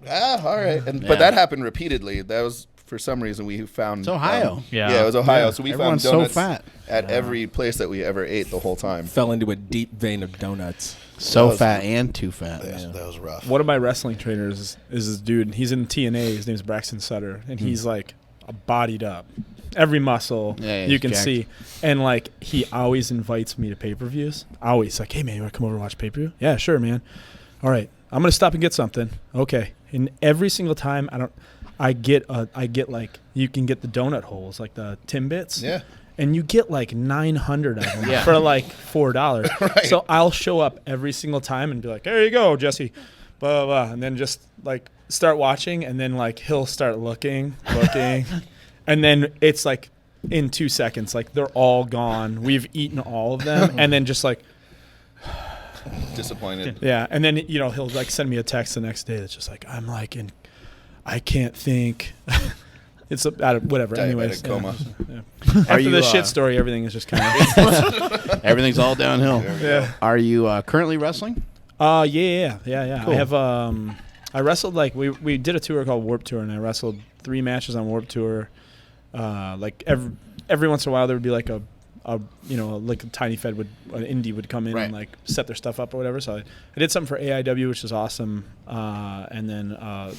all right. But that happened repeatedly. That was for some reason we found it's Ohio. Yeah, it was Ohio. So we Everyone's found donuts so fat. at every place that we ever ate the whole time. Fell into a deep vein of donuts. So fat and too fat. That was rough. One of my wrestling trainers is this dude. He's in TNA. His name's Braxton Sutter, and he's like bodied up. Every muscle you can jacked. see. And, like, he always invites me to pay-per-views. Always. Like, hey, man, you want to come over and watch pay-per-view? Yeah, sure, man. All right. I'm going to stop and get something. Okay. And every single time I get like, you can get the donut holes, like the Timbits. Yeah. And you get like 900 of them for like $4. Right. So I'll show up every single time and be like, there you go, Jesse. Blah, blah, blah. And then just like start watching, and then like he'll start looking. And then it's like in 2 seconds, like they're all gone. We've eaten all of them. And then just like, Disappointed. yeah. And then, you know, he'll like send me a text the next day that's just like, I'm like, I can't think. It's whatever. Diabetic Anyways, coma. Yeah. After you, the shit story, everything is just kind of Everything's all downhill. yeah. Are you currently wrestling? Yeah. Cool. I have I wrestled like we did a tour called Warped Tour, and I wrestled 3 matches on Warped Tour. Like every once in a while there would be like a like a tiny fed an indie would come in Right. and like set their stuff up or whatever. So I did something for AIW, which is awesome. And then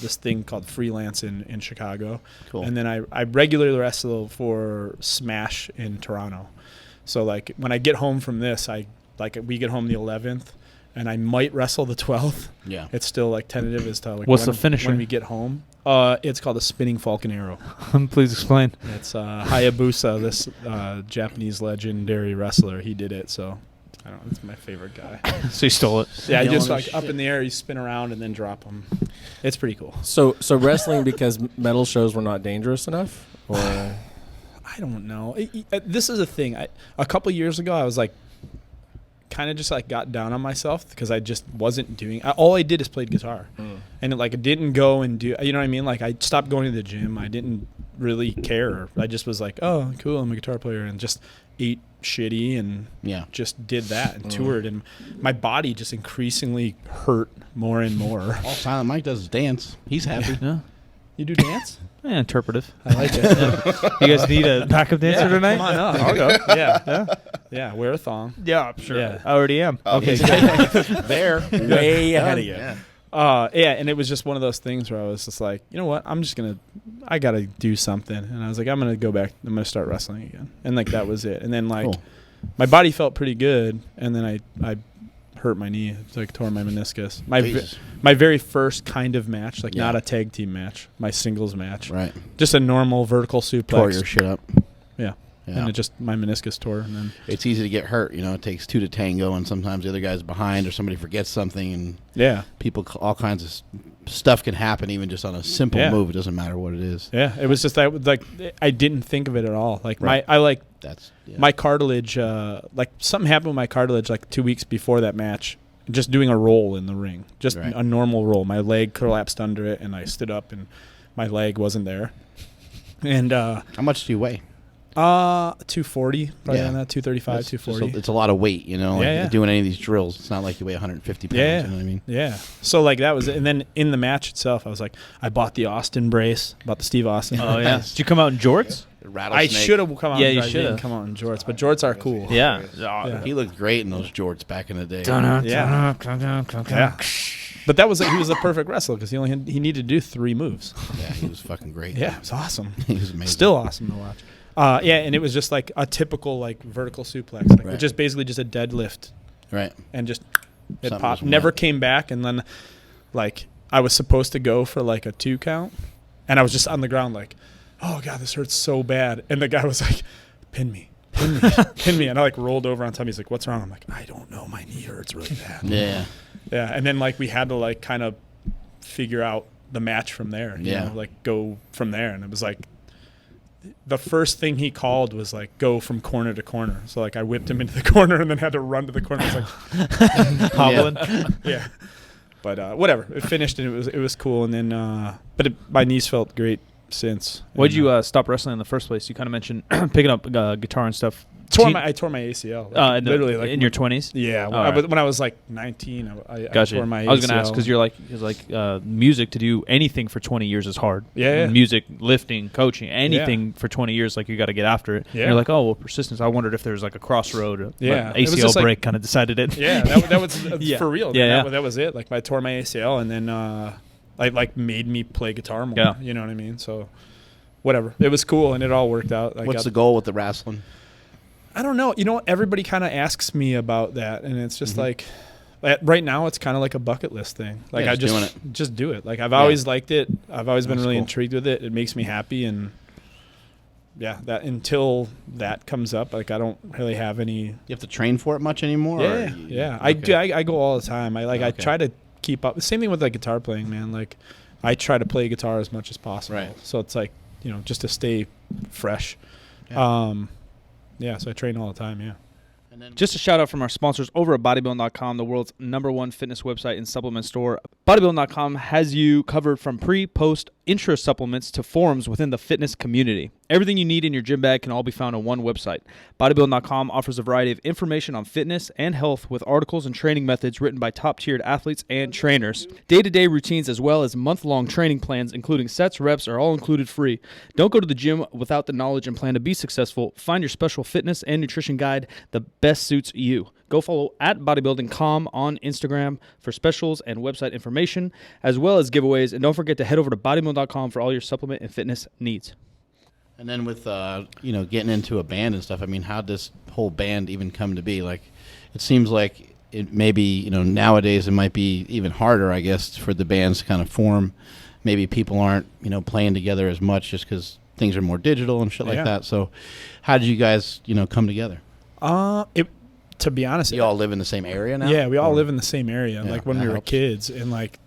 this thing called Freelance in Chicago. Cool. And then I regularly wrestle for Smash in Toronto. So like when I get home from this, we get home the 11th, and I might wrestle the 12th. Yeah. It's still like tentative as to like What's the finisher? when we get home. It's called a spinning falcon arrow. Please explain. It's Hayabusa, this Japanese legendary wrestler. He did it, so I don't know. It's my favorite guy. So you stole it. Yeah, Killing just his like up shit. in the air, you spin around and then drop them. It's pretty cool. So wrestling because metal shows were not dangerous enough, or I don't know. This is a thing. A couple years ago, I was like, kind of just like got down on myself because I just wasn't doing. All I did is played guitar, and I didn't go and do. You know what I mean? Like I stopped going to the gym. I didn't really care. I just was like, oh, cool, I'm a guitar player, and just ate shitty and just did that and toured, and my body just increasingly hurt more and more. All Silent Mike does is dance. He's happy. Yeah. You do dance? Yeah, interpretive. I like it. You guys need a backup dancer tonight? Come on up. I'll go. Yeah. Wear a thong. Yeah, I'm sure. Yeah. I already am. Okay. There. way ahead of you? Yeah. And it was just one of those things where I was just like, you know what? I got to do something. And I was like, I'm going to go back. I'm going to start wrestling again. And like, that was it. And then like, Cool. my body felt pretty good. And then I hurt my knee. It's like tore my meniscus. My very first kind of match, like not a tag team match, my singles match. Right. Just a normal vertical suplex. Tore your shit up. Yeah. Yeah. And it just, my meniscus tore. And then It's easy to get hurt. You know, it takes 2 to tango, and sometimes the other guy's behind or somebody forgets something, and people, all kinds of stuff can happen even just on a simple move. It doesn't matter what it is. Yeah. It was just that, like, I didn't think of it at all. Like, Right. my cartilage, like something happened with my cartilage like 2 weeks before that match, just doing a roll in the ring, just a normal roll. My leg collapsed under it, and I stood up, and my leg wasn't there. And how much do you weigh? 240, probably on that, 235, 240. It's a lot of weight, you know. Doing any of these drills, it's not like you weigh 150 pounds. You know what I mean? Yeah. So like that was it. And then in the match itself, I was like, I bought the Austin brace, bought the Steve Austin. Oh yeah. Did you come out in jorts? I should have come out. Yeah, you I should have come out in jorts, but jorts are cool. Yeah. He looked great in those jorts back in the day. Yeah. But that was he was the perfect wrestler because he needed to do 3 moves. Yeah, he was fucking great. Yeah, it was awesome. He was amazing. Still awesome to watch. And it was just like a typical like vertical suplex, like which is basically just a deadlift, right? And just it Something popped. was Never wet. came back, and then like I was supposed to go for like a 2 count, and I was just on the ground like, oh god, this hurts so bad, and the guy was like, pin me, pin me, and I like rolled over on top. He's like, what's wrong? I'm like, I don't know, my knee hurts really bad. Yeah, and then like we had to like kind of figure out the match from there. You know, like go from there, and it was like. The first thing he called was like go from corner to corner. So like I whipped him into the corner and then had to run to the corner. I was like hobbling. Yeah. But whatever. It finished and it was cool. And then my knees felt great since. Why'd you stop wrestling in the first place? You kind of mentioned picking up guitar and stuff. I tore my ACL. Like, literally, like in your 20s. Yeah, when I was like 19, I tore my ACL. I was going to ask because music to do anything for 20 years is hard. Yeah. Music, lifting, coaching, anything for 20 years, like you got to get after it. Yeah. And you're like, oh well, persistence. I wondered if there was like a crossroad. Yeah, ACL break kind of decided it. Yeah, that was for real. Yeah, that was it. Like I tore my ACL and then like made me play guitar more. Yeah. You know what I mean? So. whatever. It was cool, and it all worked out. What's the goal with the wrestling? I don't know. Everybody kind of asks me about that, and it's just like, right now, it's kind of like a bucket list thing. Like I just do it. Like I've always liked it. I've always been really intrigued with it. It makes me happy, and that until that comes up, like I don't really have any. You have to train for it much anymore? Yeah. Okay. I go all the time. I try to keep up. Same thing with like guitar playing, man. Like I try to play guitar as much as possible. Right. So it's like, just to stay fresh. Yeah. So I train all the time. Yeah. And then Just a shout out from our sponsors over at bodybuilding.com, the world's #1 fitness website and supplement store. Bodybuilding.com has you covered from pre, post, intra supplements to forums within the fitness community. Everything you need in your gym bag can all be found on one website. Bodybuilding.com offers a variety of information on fitness and health with articles and training methods written by top-tiered athletes and trainers. Day-to-day routines as well as month-long training plans, including sets, reps, are all included free. Don't go to the gym without the knowledge and plan to be successful. Find your special fitness and nutrition guide that best suits you. Go follow at bodybuilding.com on Instagram for specials and website information, as well as giveaways. And don't forget to head over to bodybuilding.com for all your supplement and fitness needs. And then with getting into a band and stuff, I mean, how did this whole band even come to be? Like, it seems like it maybe nowadays it might be even harder, I guess, for the bands to kind of form. Maybe people aren't playing together as much just because things are more digital and shit like that. So, how did you guys come together? To be honest, you all live in the same area now? Yeah, we all live in the same area. Yeah, like when we were kids, and like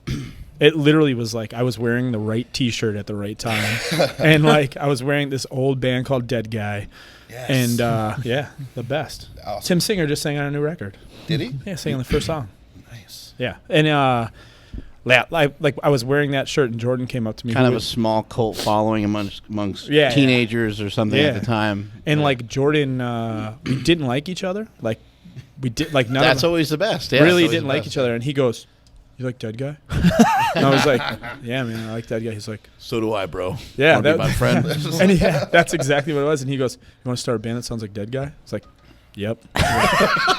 it literally was like I was wearing the right T-shirt at the right time, and like I was wearing this old band called Dead Guy, and the best. Awesome. Tim Singer just sang on a new record. Did he? Yeah, sang on the first song. Nice. Yeah, and I was wearing that shirt, and Jordan came up to me. Kind of a small cult following amongst teenagers or something at the time. And like Jordan, we didn't like each other. Like we did like none. That's always the best. Yeah, really didn't like each other, and he goes, "You like Dead Guy?" And I was like, "Yeah, man, I like Dead Guy." He's like, "So do I, bro." Yeah, Wanna be my friend. And that's exactly what it was. And he goes, "You want to start a band that sounds like Dead Guy?" It's like, "Yep."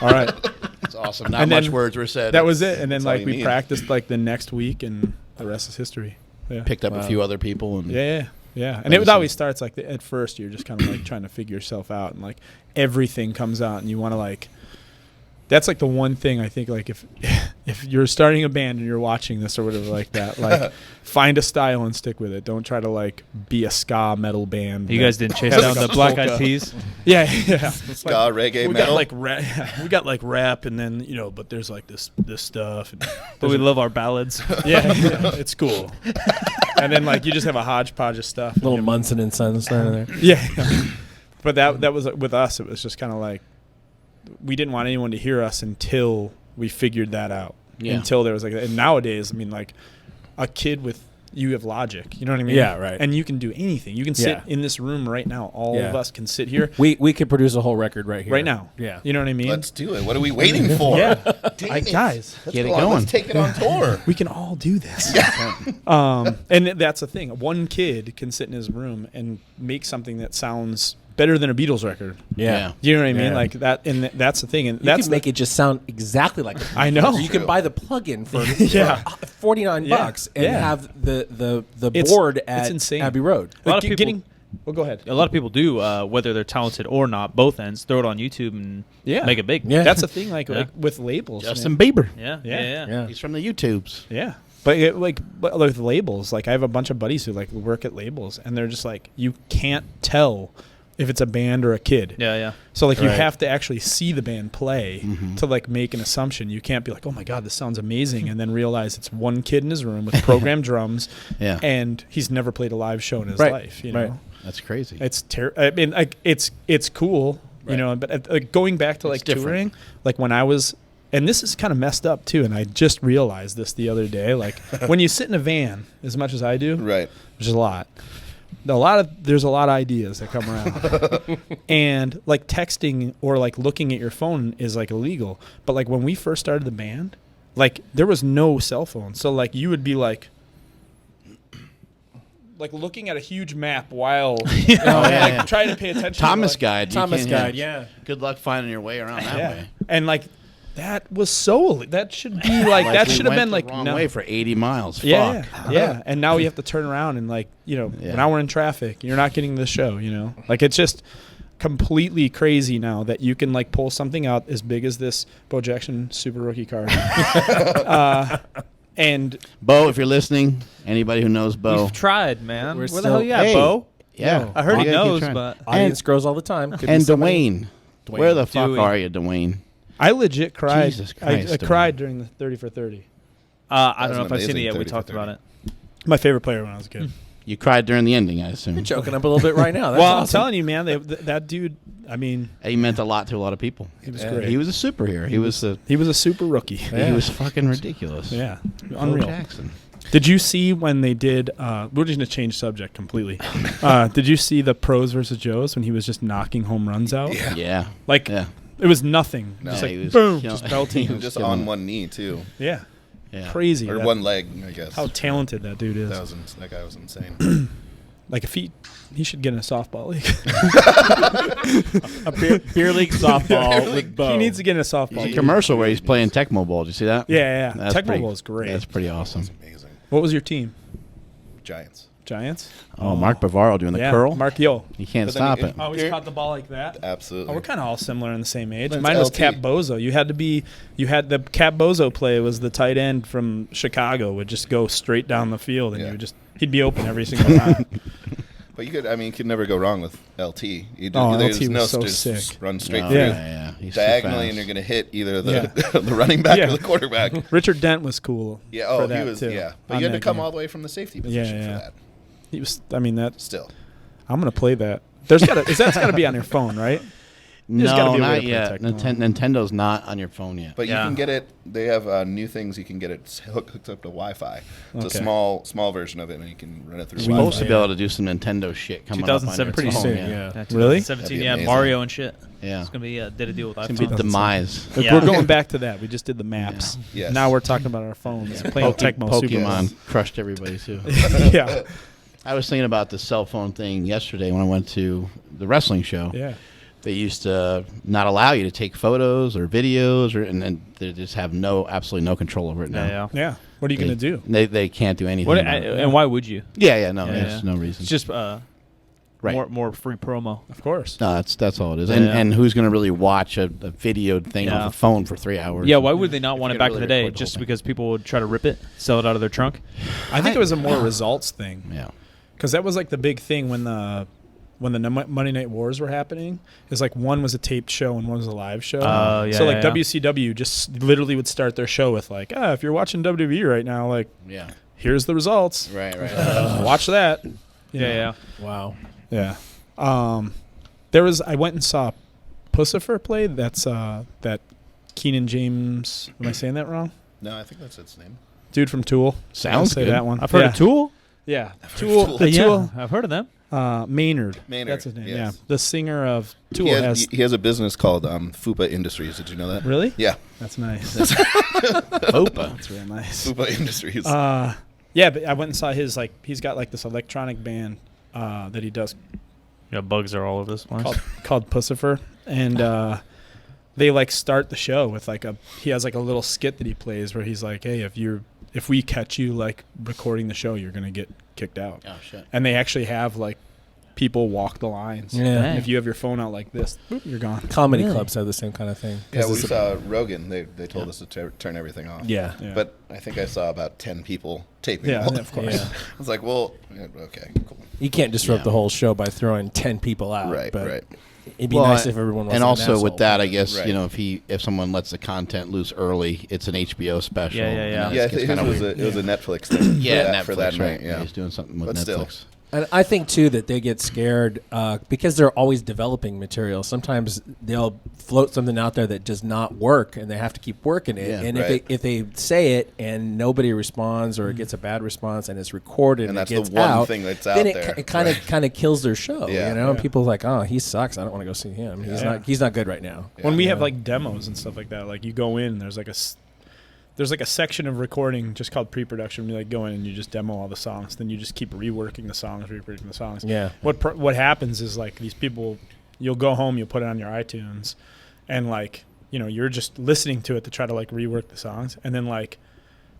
All right. That's awesome. Not much words were said. That was it. And then like we practiced like the next week, and the rest is history. Yeah. Picked up a few other people. And Yeah. And it always starts like at first you're just kind of like trying to figure yourself out, and like everything comes out, and you want to like. That's like the one thing I think, like if you're starting a band and you're watching this or whatever like that, like find a style and stick with it. Don't try to like be a ska metal band. You guys didn't chase down the Black Eyed Peas? Yeah. Ska, reggae, we metal. We got like rap, and then but there's like this stuff. And But we love our ballads. yeah, it's cool. And then like you just have a hodgepodge of stuff. Little Munson and Sons there. Yeah. But that was with us. It was just kind of like we didn't want anyone to hear us until we figured that out. Yeah. Until there was like, and nowadays, I mean, like a kid you have Logic. You know what I mean? Yeah, right. And you can do anything. You can sit in this room right now. All of us can sit here. We could produce a whole record right here. Right now. Yeah. You know what I mean? Let's do it. What are we waiting for? Guys, get it going. Let's take it on tour. We can all do this. Yeah. And that's the thing. One kid can sit in his room and make something that sounds better than a Beatles record. Yeah. You know what I mean? Yeah. Like that, and that's the thing. And You that's can make it just sound exactly like a I know. You can buy the plug-in for $49 and have the board at insane. Abbey Road. A lot of people. Well, go ahead. A lot of people do, whether they're talented or not, both ends, throw it on YouTube and make it big. Yeah. That's the thing. Like with labels, Justin Bieber. Yeah. He's from the YouTubes. Yeah. But but with labels, like I have a bunch of buddies who like work at labels, and they're just like, you can't tell if it's a band or a kid. Yeah. So like you have to actually see the band play to like make an assumption. You can't be like, oh my God, this sounds amazing, and then realize it's one kid in his room with programmed drums, and he's never played a live show in his life. You know, that's crazy. It's I mean, like it's cool, you know, but going back to like touring, like when I was. And this is kind of messed up too, and I just realized this the other day. Like when you sit in a van, as much as I do, Right. which is a lot there's a lot of ideas that come around, and like texting or like looking at your phone is like illegal. But like when we first started the band, like there was no cell phone, so like you would be like looking at a huge map while trying to pay attention. Thomas Guide. Thomas Guide. Yeah. Good luck finding your way around that way. And like That was so. That should be like that we should have went been the like wrong no. way for 80 miles. Yeah, Fuck. yeah. And now we have to turn around and like now we're in traffic. You're not getting the show. Like it's just completely crazy now that you can like pull something out as big as this Bo Jackson Super Rookie card. And Bo, if you're listening, anybody who knows Bo, We've tried, man. We're Where the hell still- you at, Hey. Bo? yeah, I heard you he gotta keep knows, trying. but Audience grows all the time. Could be And somebody- Dwayne, where the fuck Dewey. are you, Dwayne? I legit cried. Jesus Christ, I dude. cried during the 30 for 30. I That don't was know an if I've seen it amazing yet. We 30 for talked 30. about it. My favorite player when I was a kid. You cried during the ending, I assume. You're choking up a little bit right now. That's Well, I'm awesome. telling you, man, that dude. I mean, He meant a lot to a lot of people. he was Yeah. great. He was a superhero. He was a super rookie. he was fucking ridiculous. Yeah, Bo unreal. Jackson. Did you see when they did? We're just gonna change subject completely. Did you see the pros versus Joes when he was just knocking home runs out? Yeah. Like Yeah. it was nothing. No. Just Yeah, like he was boom, kill- just belting he him. was Just killing on him. one knee too, Yeah, Yeah. crazy. or That- one leg, I guess. How talented that dude is. That guy was insane. Like if he should get in a softball league. A beer league softball with Bo. He needs to get in a softball There's a league. commercial where he's playing Tecmo Bowl. Did you see that? Yeah. That's Tecmo pretty- Bowl is great. That's pretty awesome. Amazing. What was your team? Giants. Giants. Oh, Mark Bavaro doing the curl. Mark Yo. You can't But then stop you- it. Always caught the ball like that. Absolutely. Oh, we're kind of all similar in the same age. That's Mine was LT. Cap Bozo. You had the Cap Bozo play was the tight end from Chicago would just go straight down the field and he'd be open every single time. But you could never go wrong with LT. LT was so sick. Run straight Oh, through. yeah. He's too Diagonally, fast. and you're going to hit either the the running back Yeah. or the quarterback. Richard Dent was cool. Yeah, for he that was. too, Yeah, but on you had to that come game. all the way from the safety position Yeah. for that. He was. I mean that. Still, I'm gonna play that. That's got to be on your phone, right? There's gotta No, be a way not to play yet. Tecmo. Nintendo's not on your phone yet. but Yeah. you can get it. They have new things. You can get it hooked up to Wi-Fi. It's Okay. a small version of it, and you can run it through You're supposed Wi-Fi. to be able to do some Nintendo shit coming up on your 2017. phone. Pretty soon, yeah. yeah. Really? 2017, That'd be yeah, amazing. Mario and shit. Yeah. It's gonna be did a deal with gonna be iPhone. Demise. Like, Yeah. we're going back to that. We just did the maps. Yeah. Yes. Now we're talking about our phones. Playing Tecmo Super Bowl. Pokemon crushed everybody too. Yeah. I was thinking about the cell phone thing yesterday when I went to the wrestling show. Yeah. They used to not allow you to take photos or videos, and then they just have absolutely no control over it now. Yeah. Yeah. What are you gonna do? They can't do anything. What, about it. and why would you? Yeah, no, Yeah, there's yeah. no reason. It's just right. more free promo. Of course. No, that's all it is. Yeah. And who's going to really watch a videoed thing Yeah. off a phone for 3 hours? Yeah, why would they not If want you're it back gonna in the really day? record the whole Just thing. because people would try to rip it, sell it out of their trunk? I think it was a more results thing. Yeah. Because that was like the big thing when the Monday Night Wars were happening. Is like one was a taped show and one was a live show. Oh, yeah, So like yeah. WCW just literally would start their show with like, if you're watching WWE right now, like Yeah. here's the results. Right. Watch that. You know. Yeah. Wow. Yeah. I went and saw Pussifer play. That's that Keenan James. Am I saying that wrong? No, I think that's its name. Dude from Tool. Sounds I'll say good. that one. I've heard yeah. of Tool. Yeah. heard Tool. of Tool. The Yeah, Tool. I've heard of them. Maynard. Maynard, That's his name. yes. Yeah. The singer of Tool He has. has a business called Fupa Industries. Did you know that? Really? Yeah, That's nice. Opa. That's real nice. Fupa Industries. Yeah, but I went and saw his he's got like this electronic band that he does Yeah, bugs are all over this place. called Pussifer, and they like start the show with he has like a little skit that he plays where he's like, hey, if we catch you like recording the show, you're gonna get kicked out. Oh shit. And they actually have like people walk the lines. Yeah. Dang. If you have your phone out like this, boop, you're gone. Comedy Really? clubs have the same kind of thing. yeah, 'Cause we it's a- saw Rogan. They told us to turn everything off. Yeah. Yeah. But I think I saw about 10 people taping. Yeah, all of course. Yeah. I was like, well, okay, cool. You can't disrupt Yeah. the whole show by throwing 10 people out. Right, but right. It'd be nice if everyone was And an also with asshole. that, I guess Right. if someone lets the content loose early, it's an HBO special. Yeah, yeah, and yeah. then Yeah, it gets his kinda was weird. it was a Netflix thing. Yeah, for that Netflix, night. right. Yeah, He's doing something with But Netflix. still. And I think, too, that they get scared because they're always developing material. Sometimes they'll float something out there that does not work, and they have to keep working it. Yeah, and right. if they say it and nobody responds or it gets a bad response and it's recorded And and, that's it the gets one out, thing that's then out there. it kind of kills their show. Yeah. You know, Yeah. people are like, oh, he sucks. I don't want to go see him. He's not good right now. When we Yeah. have like demos and stuff like that, like you go in, there's like a section of recording just called pre-production. You like go in and you just demo all the songs, then you just keep reworking the songs. Yeah. What happens is like these people, you'll go home, you'll put it on your iTunes, and like you know, you're just listening to it to try to like rework the songs, and then like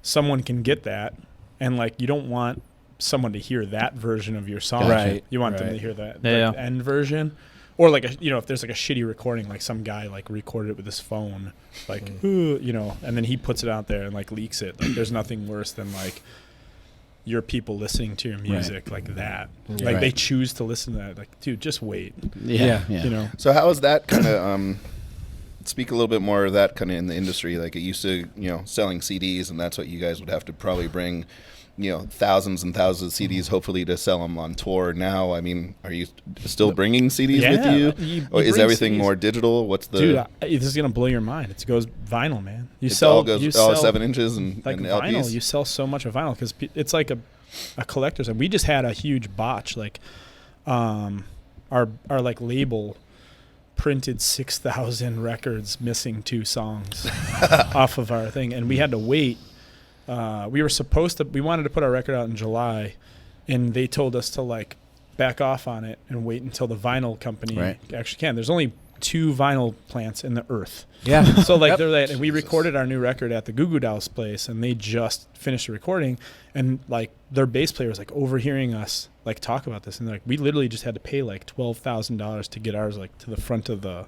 someone can get that, and like you don't want someone to hear that version of your song. Right. You want them to hear that Yeah. end version. Or like if there's like a shitty recording, like some guy like recorded it with his phone, like you know, and then he puts it out there and like leaks it. Like there's nothing worse than like your people listening to your music like that. Like they choose to listen to that. Like, dude, just wait. Yeah. You know. So how is that kind of speak a little bit more of that kind of in the industry? Like it used to, you know, selling CDs, and that's what you guys would have to probably bring, you know, thousands and thousands of CDs, hopefully to sell them on tour. Now, I mean, are you still bringing CDs with you? Or is everything more digital? What's the dude? This is gonna blow your mind. It goes vinyl, man. You sell sell 7 inches and like and vinyl. LPs? You sell so much of vinyl because it's like a collector's. And we just had a huge botch. Like, our like label printed 6,000 records missing 2 songs off of our thing, and we had to wait. We wanted to put our record out in July, and they told us to like back off on it and wait until the vinyl company actually can. There's only 2 vinyl plants in the earth. Yeah. So like they're like, and we recorded our new record at the Goo Goo Dolls place, and they just finished the recording, and like their bass player was like overhearing us like talk about this, and like we literally just had to pay like $12,000 to get ours like to the front of the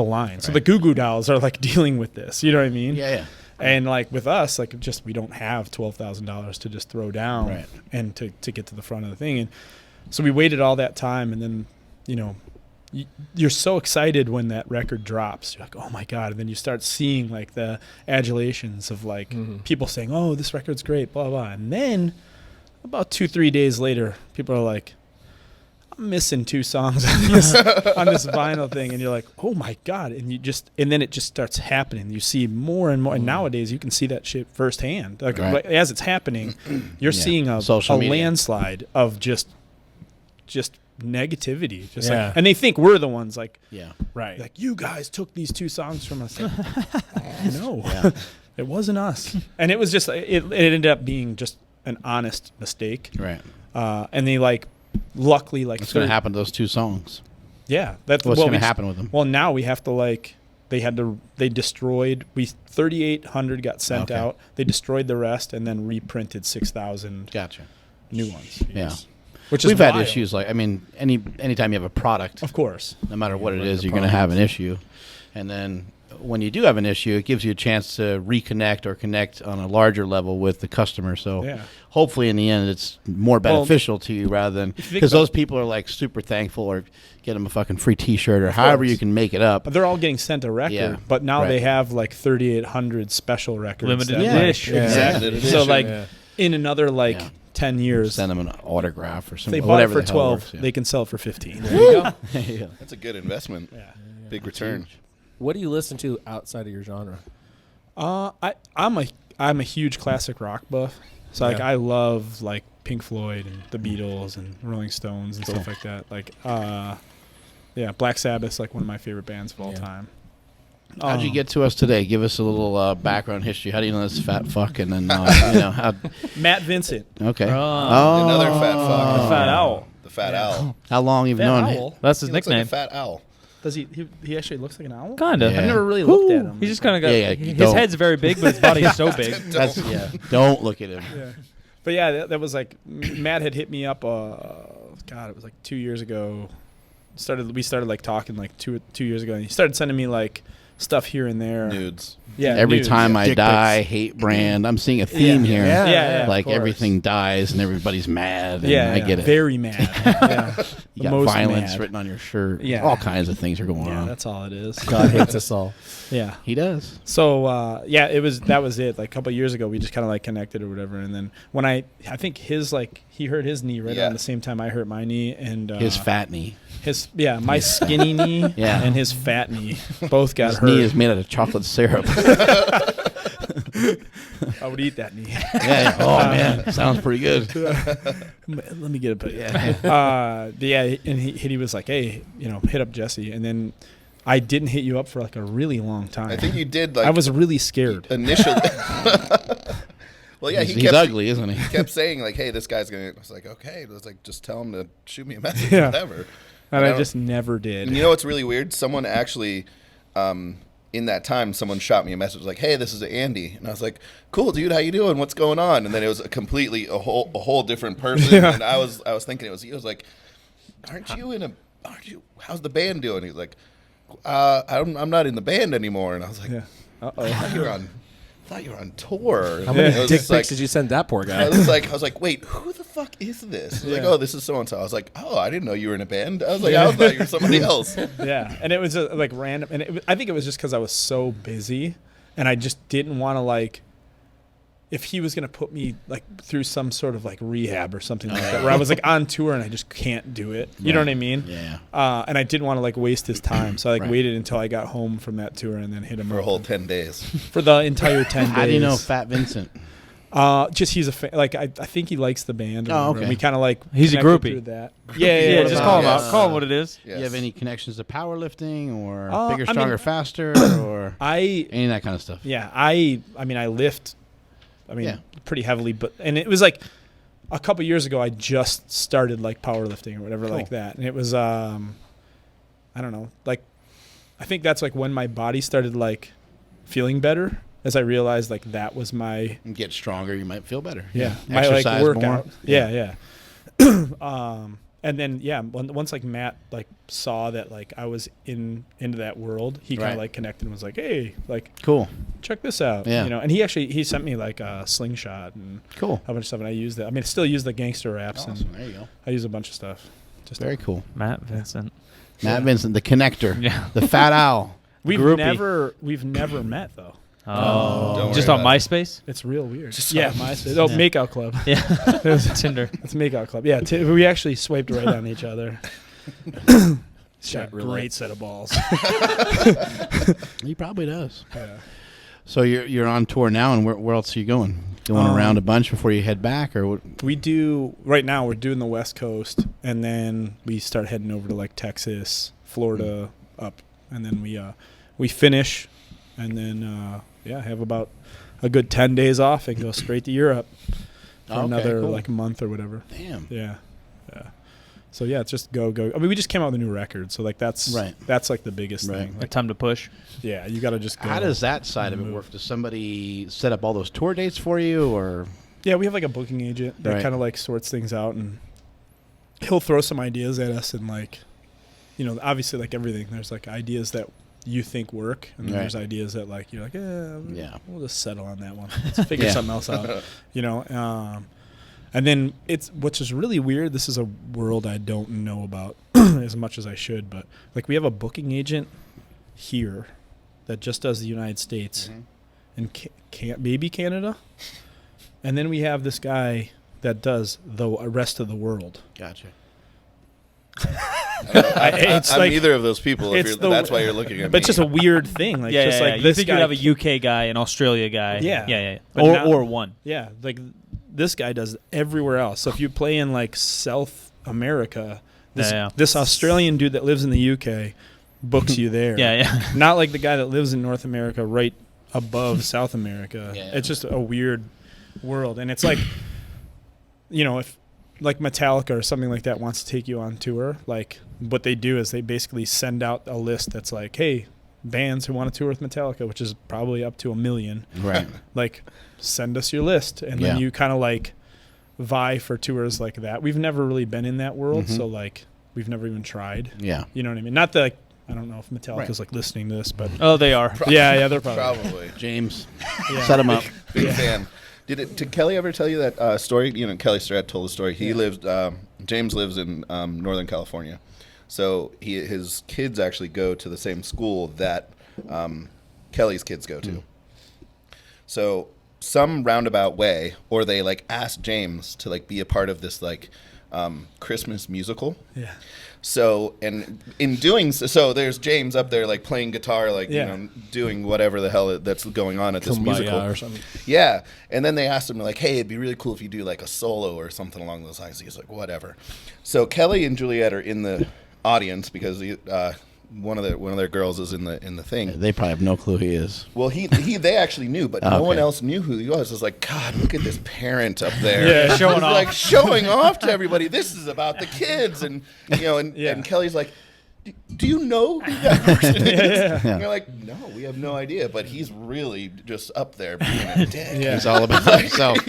line. So the Goo Goo Dolls are like dealing with this. You know what I mean? Yeah. And like with us, like just we don't have $12,000 to just throw down and to get to the front of the thing, and so we waited all that time, and then you know you're so excited when that record drops. You're like, oh my god, and then you start seeing like the adulations of like people saying, oh, this record's great, blah blah, and then about 2-3 days later, people are like, I'm missing 2 songs on this vinyl thing, and you're like, oh my god, and then it just starts happening. You see more and more, and nowadays you can see that shit firsthand. Like as it's happening, you're seeing a landslide of just negativity, like, and they think we're the ones like, like you guys took these 2 songs from us. Like, no, it wasn't us, and it was just it ended up being just an honest mistake, and they like. Luckily, like what's going to happen to those 2 songs? Yeah, that's what's going to happen with them. Well, now we have to like they destroyed. 3,800 got sent out. They destroyed the rest and then reprinted 6,000. Gotcha. New ones. Yeah, which we've had issues like anytime you have a product, of course, no matter what it is, you're going to have an issue, and then. When you do have an issue, it gives you a chance to reconnect or connect on a larger level with the customer. So hopefully in the end, it's more beneficial to you rather than because those people are like super thankful or get them a fucking free T-shirt or however you can make it up. They're all getting sent a record, but now they have like 3,800 special records. Limited edition. Exactly. So like in another 10 years. Send them an autograph or something. They bought it for 12. They can sell it for 15. There you go. That's a good investment. Big return. What do you listen to outside of your genre? I'm a huge classic rock buff. So like I love like Pink Floyd and the Beatles and Rolling Stones and stuff like that. Like Black Sabbath's like one of my favorite bands of all time. How'd you get to us today? Give us a little background history. How do you know this fat fuck? And then how? Matt Vincent. Okay. Another fat fuck. The fat owl. The fat owl. How long you've known him? That's his He looks like nickname. a fat owl. Does he actually looks like an owl? Kinda. Yeah. I've never really looked at him. He's just kind of got. His don't. head's very big, but his body's so big. Don't look at him. Yeah. But yeah, that was like Matt had hit me up. God, it was like 2 years ago. We started like talking like two years ago, and he started sending me like stuff here and there. Nudes. Yeah. Every nudes. time I Dick die, hate brand. I'm seeing a theme here. Yeah, like of course. everything dies and everybody's mad. And Yeah, I get it. Very mad. Yeah. You The got most violence mad. written on your shirt. Yeah. All kinds of things are going Yeah, on. that's all it is. God hates us all. Yeah. He does. So that was it. Like a couple of years ago, we just kind of like connected or whatever. And then when I think he hurt his knee right around the same time I hurt my knee, and His fat knee. My skinny knee and his fat knee both got hurt. His knee is made out of chocolate syrup. I would eat that knee. Yeah. Oh man, sounds pretty good. Let me get it. But and he was like, hey, hit up Jesse, and then I didn't hit you up for like a really long time. I think you did. Like I was really scared initially. Well, yeah, he's ugly, isn't he? He kept saying like, "Hey, this guy's gonna." I was like, "Okay." I was like, "Just tell him to shoot me a message, whatever." And I just never did. And you know what's really weird? Someone actually in that time, someone shot me a message like, "Hey, this is Andy," and I was like, "Cool, dude, how you doing? What's going on?" And then it was a whole different person, and I was thinking it was you. I was like, "Aren't you? How's the band doing?" He's like, "I'm not in the band anymore," and I was like, I thought you were on tour. How many dick pics did you send that poor guy? I was like, wait, who the fuck is this? Like, oh, this is so and so. I was like, oh, I didn't know you were in a band. I was like, I thought you were somebody else. Yeah, and it was like random, and I think it was just because I was so busy, and I just didn't want to like. If he was gonna put me like through some sort of like rehab or something like that, where I was like on tour and I just can't do it. You know what I mean? Yeah. And I didn't want to like waste his time, so I like waited until I got home from that tour and then hit him for a whole 10 days. For the entire 10 days. How do you know Fat Vincent? Just he's a fan. Like I think he likes the band. Oh, okay. We kind of like he's a connected groupie. through that. Yeah. Just call him out. Call him what it is. Yes. Do you have any connections to powerlifting or bigger, I stronger, mean, faster, or any of that kind of stuff? Yeah, I mean, I lift. Pretty heavily, and it was like a couple years ago. I just started like powerlifting or whatever like that, and it was I don't know, like I think that's like when my body started like feeling better, as I realized like that was my get stronger. You might feel better. Yeah, my exercise like workout. more. Yeah. And then once like Matt like saw that like I was into that world, he kind of like connected and was like, hey, like cool, check this out. Yeah. You know, and he sent me like a slingshot and a bunch of stuff, and I used that. I mean, I still use the gangster raps. Awesome. And there you go. I use a bunch of stuff. Just very cool. Matt Vincent, the connector. Yeah. The fat owl. We've never met though. Oh, just on MySpace? It's real weird. MySpace. Oh, Makeout Club. Yeah, Tinder. It's Makeout Club. Yeah, we actually swiped right on each other. Shot great set of balls. He probably does. Yeah. So you're on tour now, and where else are you going? Going around a bunch before you head back, or what? We do right now. We're doing the West Coast, and then we start heading over to like Texas, Florida, up, and then we finish, and then have about a good 10 days off and go straight to Europe for another like month or whatever. Damn. Yeah. So it's just go. I mean, we just came out with a new record, so like that's like the biggest thing. Like time to push. Yeah, you got to just go. How does that side of it work? Does somebody set up all those tour dates for you, or? Yeah, we have like a booking agent that kind of like sorts things out, and he'll throw some ideas at us, and like, you know, obviously like everything, there's like ideas that you think work, and then there's ideas that like you're like, we'll just settle on that one. Let's figure something else out, you know. And then which is really weird. This is a world I don't know about as much as I should, but like we have a booking agent here that just does the United States and maybe Canada, and then we have this guy that does the rest of the world. Gotcha. I'm like, neither of those people. That's why you're looking at me. But it's just a weird thing. Like, just like you this think guy you'd have a UK guy, an Australia guy. Yeah. Or one. Yeah, like this guy does everywhere else. So if you play in like South America, this Australian dude that lives in the UK books you there. Not like the guy that lives in North America right above South America. It's just a weird world, and it's like, you know, if like Metallica or something like that wants to take you on tour, like what they do is they basically send out a list that's like, hey, bands who want to tour with Metallica, which is probably up to 1 million. Right. Like, send us your list. And then you kind of like vie for tours like that. We've never really been in that world, so like we've never even tried. Yeah. You know what I mean? Not that like, I don't know if Metallica's like listening to this, but they are. They're probably. James, set them up. Big fan. Did Kelly ever tell you that story? You know, Kelly Starrett told the story. He lived. James lives in Northern California, so his kids actually go to the same school that Kelly's kids go to. So some roundabout way, or they like asked James to like be a part of this like Christmas musical. Yeah. So, and in doing so, there's James up there like playing guitar, like you know, doing whatever the hell that's going on at this musical or something. Yeah, and then they asked him like, "Hey, it'd be really cool if you do like a solo or something along those lines." He's like, "Whatever." So Kelly and Juliet are in the audience because one of their girls is in the thing. They probably have no clue who he is. Well, they actually knew, but no one else knew who he was. It was like, God, look at this parent up there, showing off, like showing off to everybody. This is about the kids, and you know, and Kelly's like, do you know who that person is? Yeah. And you're like, no, we have no idea. But he's really just up there being a dick. He's all about himself.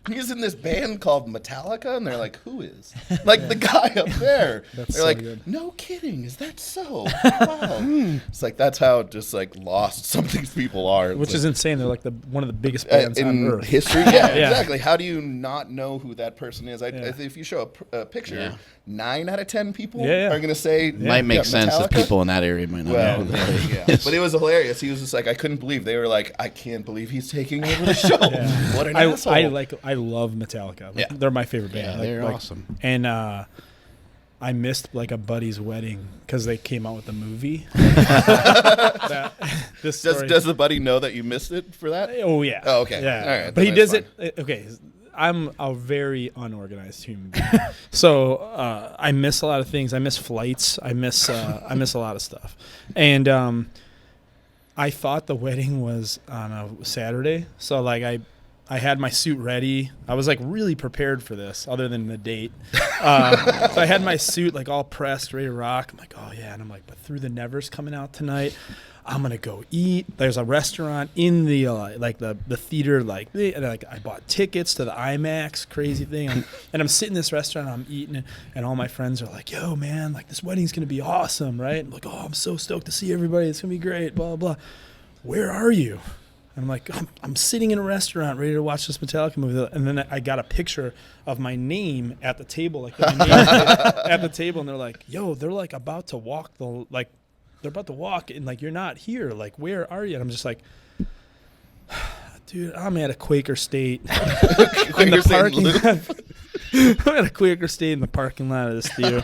He's in this band called Metallica, and they're like, who is? Like the guy up there. They're so like, good. no kidding, is that so? Wow. It's like that's how just like lost some of these people are. It's Which like, is insane. They're like one of the biggest bands on in earth. history. Yeah, exactly. How do you not know who that person is? If you show a picture, 9 out of 10 people are going to say might make sense that Metallica. people in that area might not know who that is. But it was hilarious. He was just like, I couldn't believe. They were like, I can't believe he's taking over the show. What an asshole. I love Metallica. Like, they're my favorite band. They're like, awesome. And I missed like a buddy's wedding because they came out with a movie. This story. Does the buddy know that you missed it for that? Oh yeah. Oh, okay. Yeah. All right. But he Then does that's it. Okay. I'm a very unorganized human being, so I miss a lot of things. I miss flights. I miss a lot of stuff, and I thought the wedding was on a Saturday, so like I had my suit ready. I was like really prepared for this, other than the date. So I had my suit like all pressed, ready to rock. I'm like, oh yeah, and I'm like, but Through the Never's coming out tonight. I'm gonna go eat. There's a restaurant in the like the theater, and like I bought tickets to the IMAX, crazy thing. And I'm sitting in this restaurant, I'm eating, and all my friends are like, "Yo, man, like this wedding's gonna be awesome, right?" I'm like, "Oh, I'm so stoked to see everybody. It's gonna be great." Blah blah. Where are you? And I'm like, I'm sitting in a restaurant ready to watch this Metallica movie. And then I got a picture of my name at the table, like my name at the table, and they're like, "Yo, they're like about to walk they're about to walk, and like you're not here. Like, where are you?" And I'm just like, dude, I'm at a Quaker State in the parking lot. I'm at a Quaker State in the parking lot of this theater.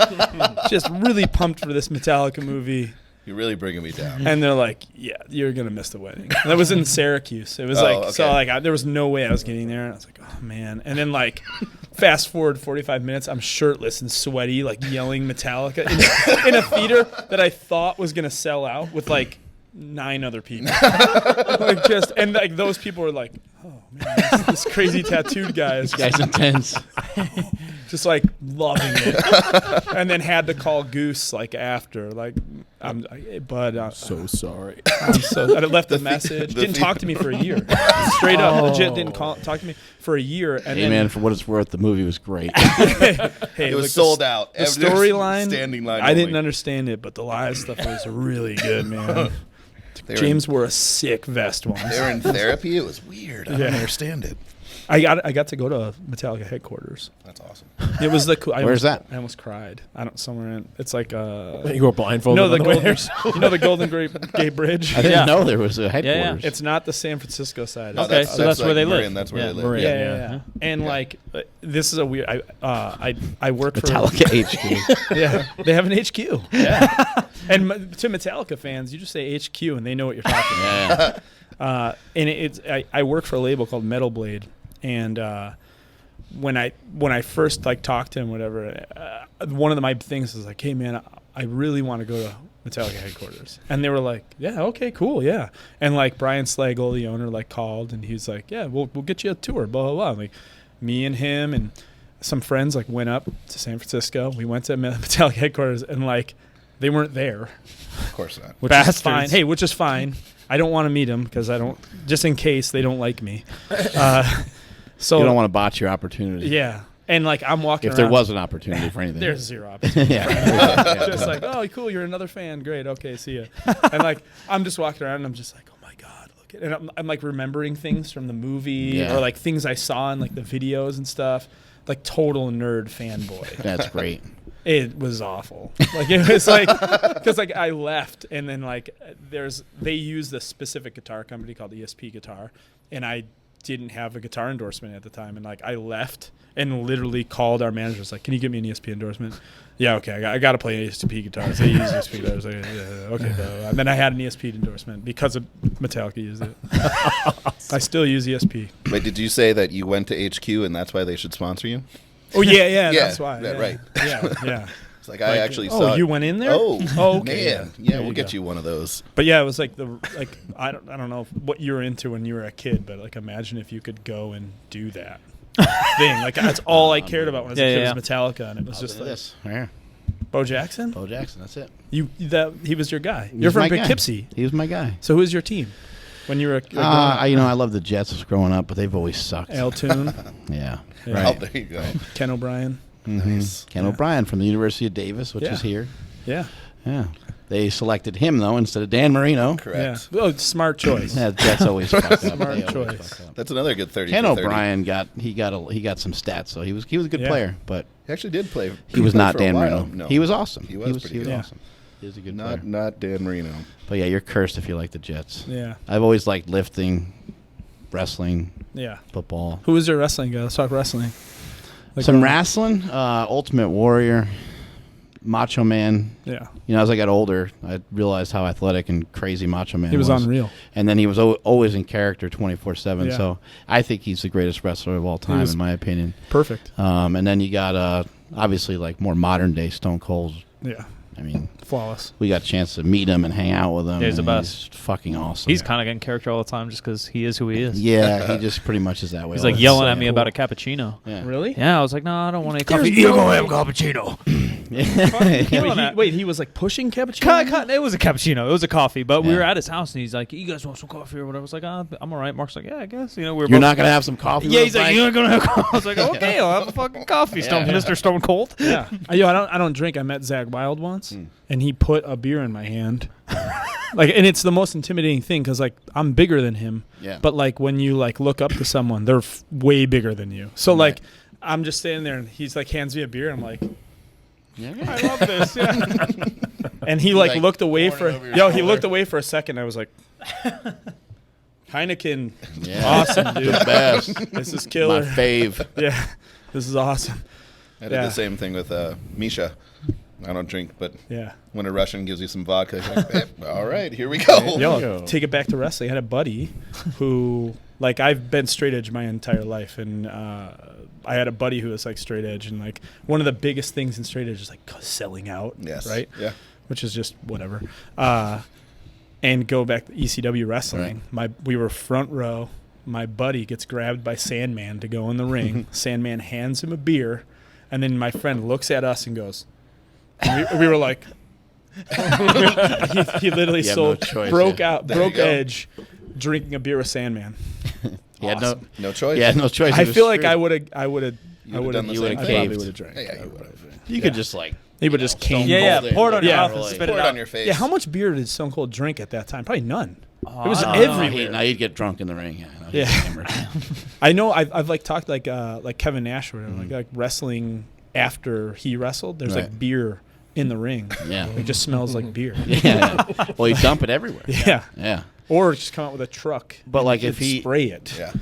Just really pumped for this Metallica movie. You're really bringing me down. And they're like, "Yeah, you're gonna miss the wedding." And that was in Syracuse. It was there was no way I was getting there. And I was like, "Oh man!" And then like, fast forward 45 minutes, I'm shirtless and sweaty, like yelling Metallica in a theater that I thought was gonna sell out with like 9 other people. And like those people were like, "Oh man, this crazy tattooed guy is This guy's intense." just like loving it." And then had to call Goose like after, like, so sorry. I left a message. Didn't talk to me for a year. Straight up, legit didn't talk to me for a year. And hey man, for what it's worth, the movie was great. It was sold out. The storyline, standing line. I didn't understand it, but the live stuff was really good, man. James wore a sick vest once. They were in therapy. It was weird. I don't understand it. I got to go to Metallica headquarters. That's awesome. It was the cool. Where's that? I almost cried. Somewhere in. It's like you were blindfolded. No, the Golden Gate Bridge. I didn't know there was a headquarters. It's not the San Francisco side. No, okay, so that's where they live. That's where they live. Marin, Yeah. And like, this is a weird. I work for Metallica HQ. Yeah, they have an HQ. Yeah. And to Metallica fans, you just say HQ and they know what you're talking about. Yeah. And I work for a label called Metal Blade. And when I first like talked to him, whatever, one of my things was like, "Hey man, I really want to go to Metallica headquarters." And they were like, "Yeah, okay, cool, yeah." And like Brian Slagle, the owner, like called and he's like, "Yeah, we'll get you a tour." Blah blah blah. And, like me and him and some friends like went up to San Francisco. We went to Metallica headquarters and like they weren't there. Of course not. Which is fine. Hey, which is fine. I don't want to meet them because just in case they don't like me. So you don't want to botch your opportunity. Yeah. And like I'm walking if around. there was an opportunity for anything. There's zero opportunity. Yeah. Just like, "Oh, cool, you're another fan. Great. Okay, see ya." And like I'm just walking around and I'm just like, "Oh my God, look at it." And I'm like remembering things from the movie or like things I saw in like the videos and stuff. Like total nerd fanboy. That's great. It was awful. Like it was like because like I left and then like they use this specific guitar company called ESP Guitar, and I didn't have a guitar endorsement at the time, and like I left and literally called our manager. Was like, "Can you get me an ESP endorsement?" "Yeah, okay, I got to play ESP guitars. They use ESP guitars." Like, "Yeah, okay." And then I had an ESP endorsement because of Metallica used it. I still use ESP. Wait, did you say that you went to HQ and that's why they should sponsor you? Oh yeah, that's why. Yeah, right. Yeah. It's like I actually saw. Oh, you went in there? Oh, okay. Man. Yeah, we'll you get go. you one of those. But yeah, it was like I don't know what you were into when you were a kid, but like imagine if you could go and do that thing. Like that's all I cared about when I was a kid was Metallica, and it was just like this. Yeah. Bo Jackson? Bo Jackson, that's it. He was your guy. He's You're from my guy. Poughkeepsie. He was my guy. So who was your team when you were I love the Jets growing up, but they've always sucked. Al Toon, Yeah. Yeah. Oh, there you go. Ken O'Brien. Nice. Ken O'Brien from the University of Davis, which is here. Yeah. Yeah. They selected him, though, instead of Dan Marino. Correct. Yeah. Oh, smart choice. Yeah, Jets always fuck up. Smart They always choice. fuck up. That's another good 30. Ken for 30. O'Brien got some stats, so he was a good Yeah. player, but He actually did play. he was played not for a Dan while. Marino. No. He was awesome. He was pretty good. awesome. He was a good player. Not Dan Marino. But yeah, you're cursed if you like the Jets. Yeah. I've always liked lifting, wrestling, Yeah. football. Who was your wrestling guy? Let's talk wrestling. Like, Some wrestling, Ultimate Warrior, Macho Man. Yeah. You know, as I got older, I realized how athletic and crazy Macho Man He was unreal. And then he was always in character 24/7. Yeah. So I think he's the greatest wrestler of all time, was in my opinion. Perfect. And then you got, obviously, like more modern day Stone Cold. Yeah. I mean, Flawless. we got a chance to meet him and hang out with him. Yeah, he's the and best. He's fucking awesome. He's kind of getting character all the time just because he is who he is. Yeah, he just pretty much is that way. He's all like the yelling time. at me about a cappuccino. Yeah. Really? Yeah, I was like, no, I don't want any coffee. You're going to have a cappuccino. Wait, he was like pushing cappuccino? It was a cappuccino. It was a coffee, but we Yeah. were at his house, and he's like, you guys want some coffee or whatever? I was like, I'm all right. Mark's like, yeah, I guess. You know, we were You're both- not going to have some coffee? Yeah, with he's us, like, Mike? you're not going to have coffee. I was like, okay, I'll have a fucking coffee, Mr. Stone Cold. Yeah. Yo, I don't drink. I met Zach Wild once, and he put a beer in my hand. Like, and it's the most intimidating thing because, like, I'm bigger than him. Yeah. But, like, when you, like, look up to someone, they're way bigger than you. So, like, I'm just standing there, and he's, like, hands me a beer. I'm like, I love this. Yeah. And he, like, looked away for he looked away for a second. I was like, Heineken. Yeah. Awesome, dude. The best. This is My killer. fave. Yeah. This is awesome. I did Yeah. the same thing with Misha. I don't drink, but Yeah. when a Russian gives you some vodka, you're like, all right, here we go. Yo, take it back to wrestling. I had a buddy who, like, I've been straight edge my entire life, and I had a buddy who was like straight edge, and like one of the biggest things in straight edge is like selling out. Yes. Right. Yeah. Which is just whatever. And go back to ECW wrestling. We were front row. My buddy gets grabbed by Sandman to go in the ring. Sandman hands him a beer, and then my friend looks at us and goes. And we were like, he literally broke edge, drinking a beer with Sandman. He had No choice. Yeah, no choice. I He was feel like screwed. I would have done the same I thing. probably would have drank. Yeah, you would have. You could just like. He would just cane. Yeah, Cold pour it on your Yeah. mouth and spit Pour it it out. on your face. Yeah, how much beer did Stone Cold drink at that time? Probably none. It was I don't know. everywhere. He'd get drunk in the ring. Yeah. Yeah. Hammered. I know. I've like talked like Kevin Nash or whatever, like wrestling after he wrestled. There's Right. like beer in the ring. Yeah. It just smells like beer. Yeah. Well, you dump it everywhere. Yeah. Yeah. Or just come out with a truck. But, and like, he'd if he- spray it. Yeah.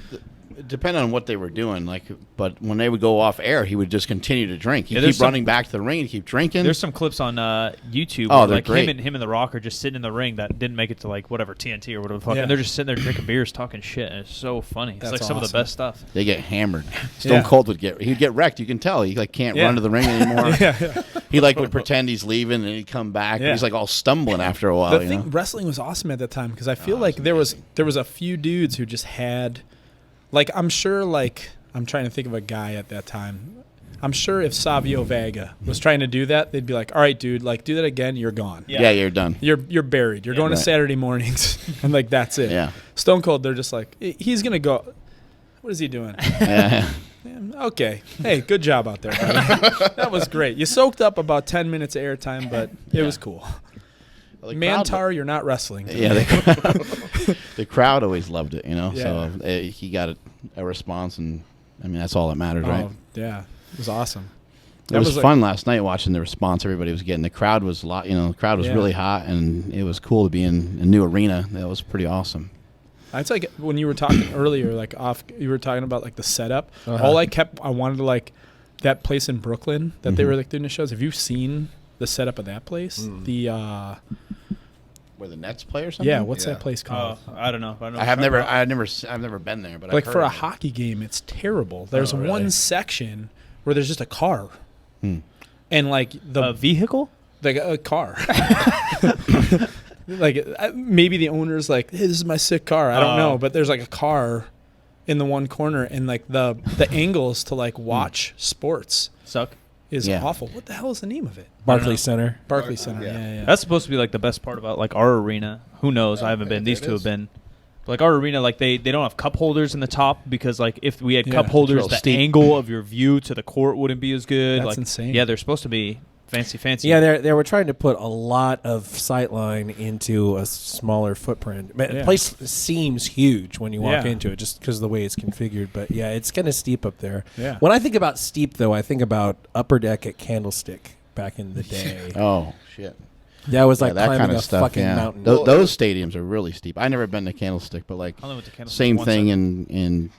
Depending on what they were doing, like, but when they would go off air, he would just continue to drink. He'd Yeah, there's keep some- running back to the ring and keep drinking. There's some clips on YouTube Oh, where they're like great. him and The Rock are just sitting in the ring that didn't make it to like whatever TNT or whatever the fuck, Yeah. and they're just sitting there drinking beers, talking shit, and it's so funny. It's That's like some of the awesome. best stuff. They get hammered. Stone Yeah. Cold he'd get wrecked. You can tell he like can't run to the ring anymore. Yeah. He like would pretend he's leaving and he'd come back. Yeah. But he's like all stumbling after a while. The You thing, know? wrestling was awesome at that time because I feel like there was a few dudes who just had, like, I'm sure, like, I'm trying to think of a guy at that time. I'm sure if Savio Vega was trying to do that, they'd be like, all right, dude, like, do that again, you're gone. Yeah, you're done. You're buried. You're going to Right. Saturday mornings, and like that's it. Yeah. Stone Cold, they're just like, he's gonna go. What is he doing? Yeah. Okay. Hey, good job out there, buddy. That was great. You soaked up about 10 minutes of airtime, but it was cool. The crowd- Mantar, you're not wrestling. Yeah, the crowd always loved it, you know. Yeah. So he got a response, and I mean that's all that matters, right? Oh, yeah. It was awesome. It was like- fun last night watching the response everybody was getting. The crowd was a lot, you know. The crowd was Yeah. really hot, and it was cool to be in a new arena. That was pretty awesome. It's like when you were talking earlier, like you were talking about like the setup. All I wanted to like that place in Brooklyn that they were like doing the shows. Have you seen the setup of that place? The Where the Nets play or something? yeah, what's Yeah. that place called? I don't know. I don't know. I've never been there, but Like I've for heard a of it. hockey game, it's terrible. There's really? one section where there's just a car, and like a vehicle? like a car. Like maybe the owner's like, hey, this is my sick car. I don't know, but there's like a car in the one corner, and like the angles to like watch sports. Suck. is awful. What the hell is the name of it? Barclays Center. Barclays Center. Yeah. That's supposed to be like the best part about like our arena. Who knows? I haven't been. These two have been. But like our arena, like they don't have cup holders in the top because like if we had cup holders, the angle of your view to the court wouldn't be as good. That's like, insane. Yeah, they're supposed to be fancy. Yeah, they were trying to put a lot of sightline into a smaller footprint. The place seems huge when you walk into it just because of the way it's configured. But yeah, it's kind of steep up there. Yeah. When I think about steep, though, I think about Upper Deck at Candlestick back in the day. Oh, shit. That was like that climbing kind of a stuff, fucking mountain. Those stadiums are really steep. I never been to Candlestick, but like I only went to Candlestick same once, thing in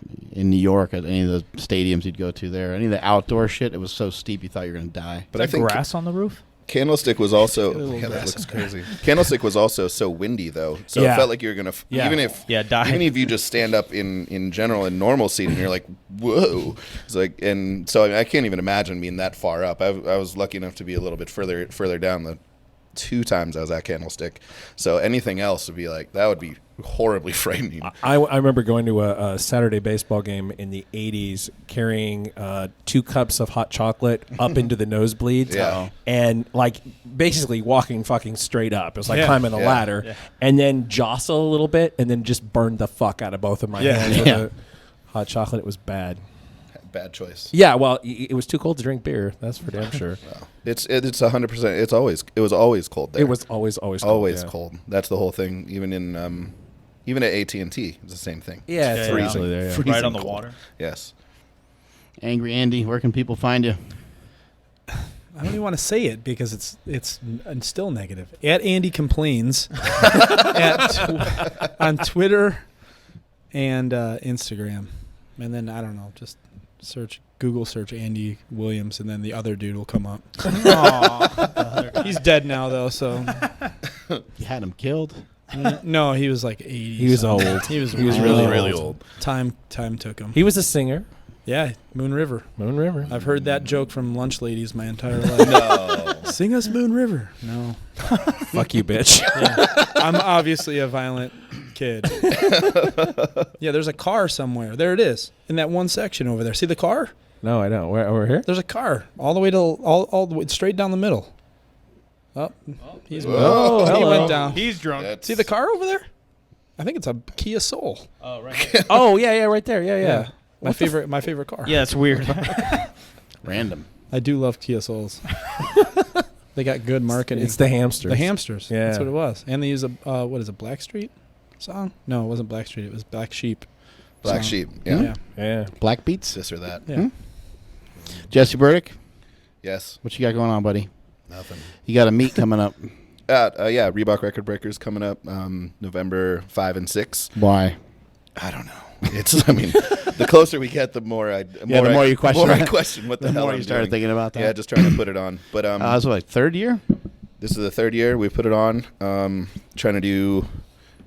New York at any of the stadiums you'd go to there. Any of the outdoor shit, it was so steep you thought you were going to die. But I think grass on the roof. Candlestick was also that looks crazy. Candlestick was also so windy though, so it felt like you were gonna even if you just stand up in general in normal seating, you're like whoa. It's like, and so I can't even imagine being that far up. I was lucky enough to be a little bit further down the 2 times I was at Candlestick, so anything else would be like that would be horribly frightening. I remember going to a Saturday baseball game in the 80s carrying 2 cups of hot chocolate up into the nosebleeds and like basically walking fucking straight up. It was like climbing a ladder and then jostle a little bit and then just burn the fuck out of both of my hands with the hot chocolate. It was bad. Bad choice. Yeah, well, it was too cold to drink beer. That's for damn sure. Well, it's 100%. It was always cold there. It was always cold. Always cold. That's the whole thing. Even at AT&T, it's the same thing. Yeah, it's freezing. There, freezing right on the cold. water. Yes. Angry Andy, where can people find you? I don't even want to say it because it's still negative. At Andy Complains on Twitter and Instagram, and then I don't know, just Google search Andy Williams, and then the other dude will come up. He's dead now though, so You had him killed. no, he was like 80. He was old. He was really old. Time took him. He was a singer. Yeah, Moon River. I've heard that joke from lunch ladies my entire life. No. Sing us Moon River. No. Fuck you, bitch. Yeah. I'm obviously a violent kid. Yeah, there's a car somewhere. There it is. In that one section over there. See the car? No, I don't. Where, over here? There's a car all the way to all the way straight down the middle. Oh, he went down. He's drunk. See the car over there? I think it's a Kia Soul. Oh, right. Oh, yeah, right there. Yeah. My favorite car. Yeah, it's weird. Random. I do love Kia Souls. They got good marketing. It's the hamsters. The hamsters. Yeah. That's what it was. And they use a Blackstreet song? No, it wasn't Blackstreet. It was Black Sheep. Black song. Sheep. Yeah. Black Beats. This or that. Yeah. Jesse Burdick, Yes. what you got going on, buddy? Nothing. You got a meet coming up. Yeah, Reebok Record Breakers coming up November 5 and 6. Why? I don't know. It's. I mean, the closer we get, the more I question what the hell more I'm you started doing. thinking about that. Yeah, just trying to put it on. But was it like third year? this is the 3rd year we put it on. Trying to do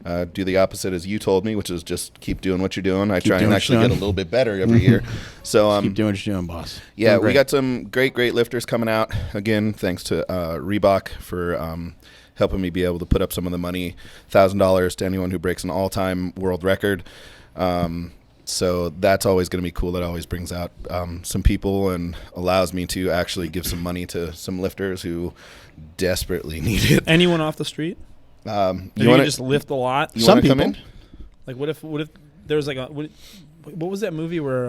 the opposite as you told me, which is just keep doing what you're doing. I try and actually get a little bit better every year. So Keep doing what you're doing, boss. yeah, Doing we great. got some great lifters coming out. Again, thanks to Reebok for helping me be able to put up some of the money, $1,000 to anyone who breaks an all-time world record. So that's always going to be cool. That always brings out some people and allows me to actually give some money to some lifters who desperately need it. Anyone off the street? You You want just lift a lot? You Some want to come people. in? Like what if there was like what was that movie where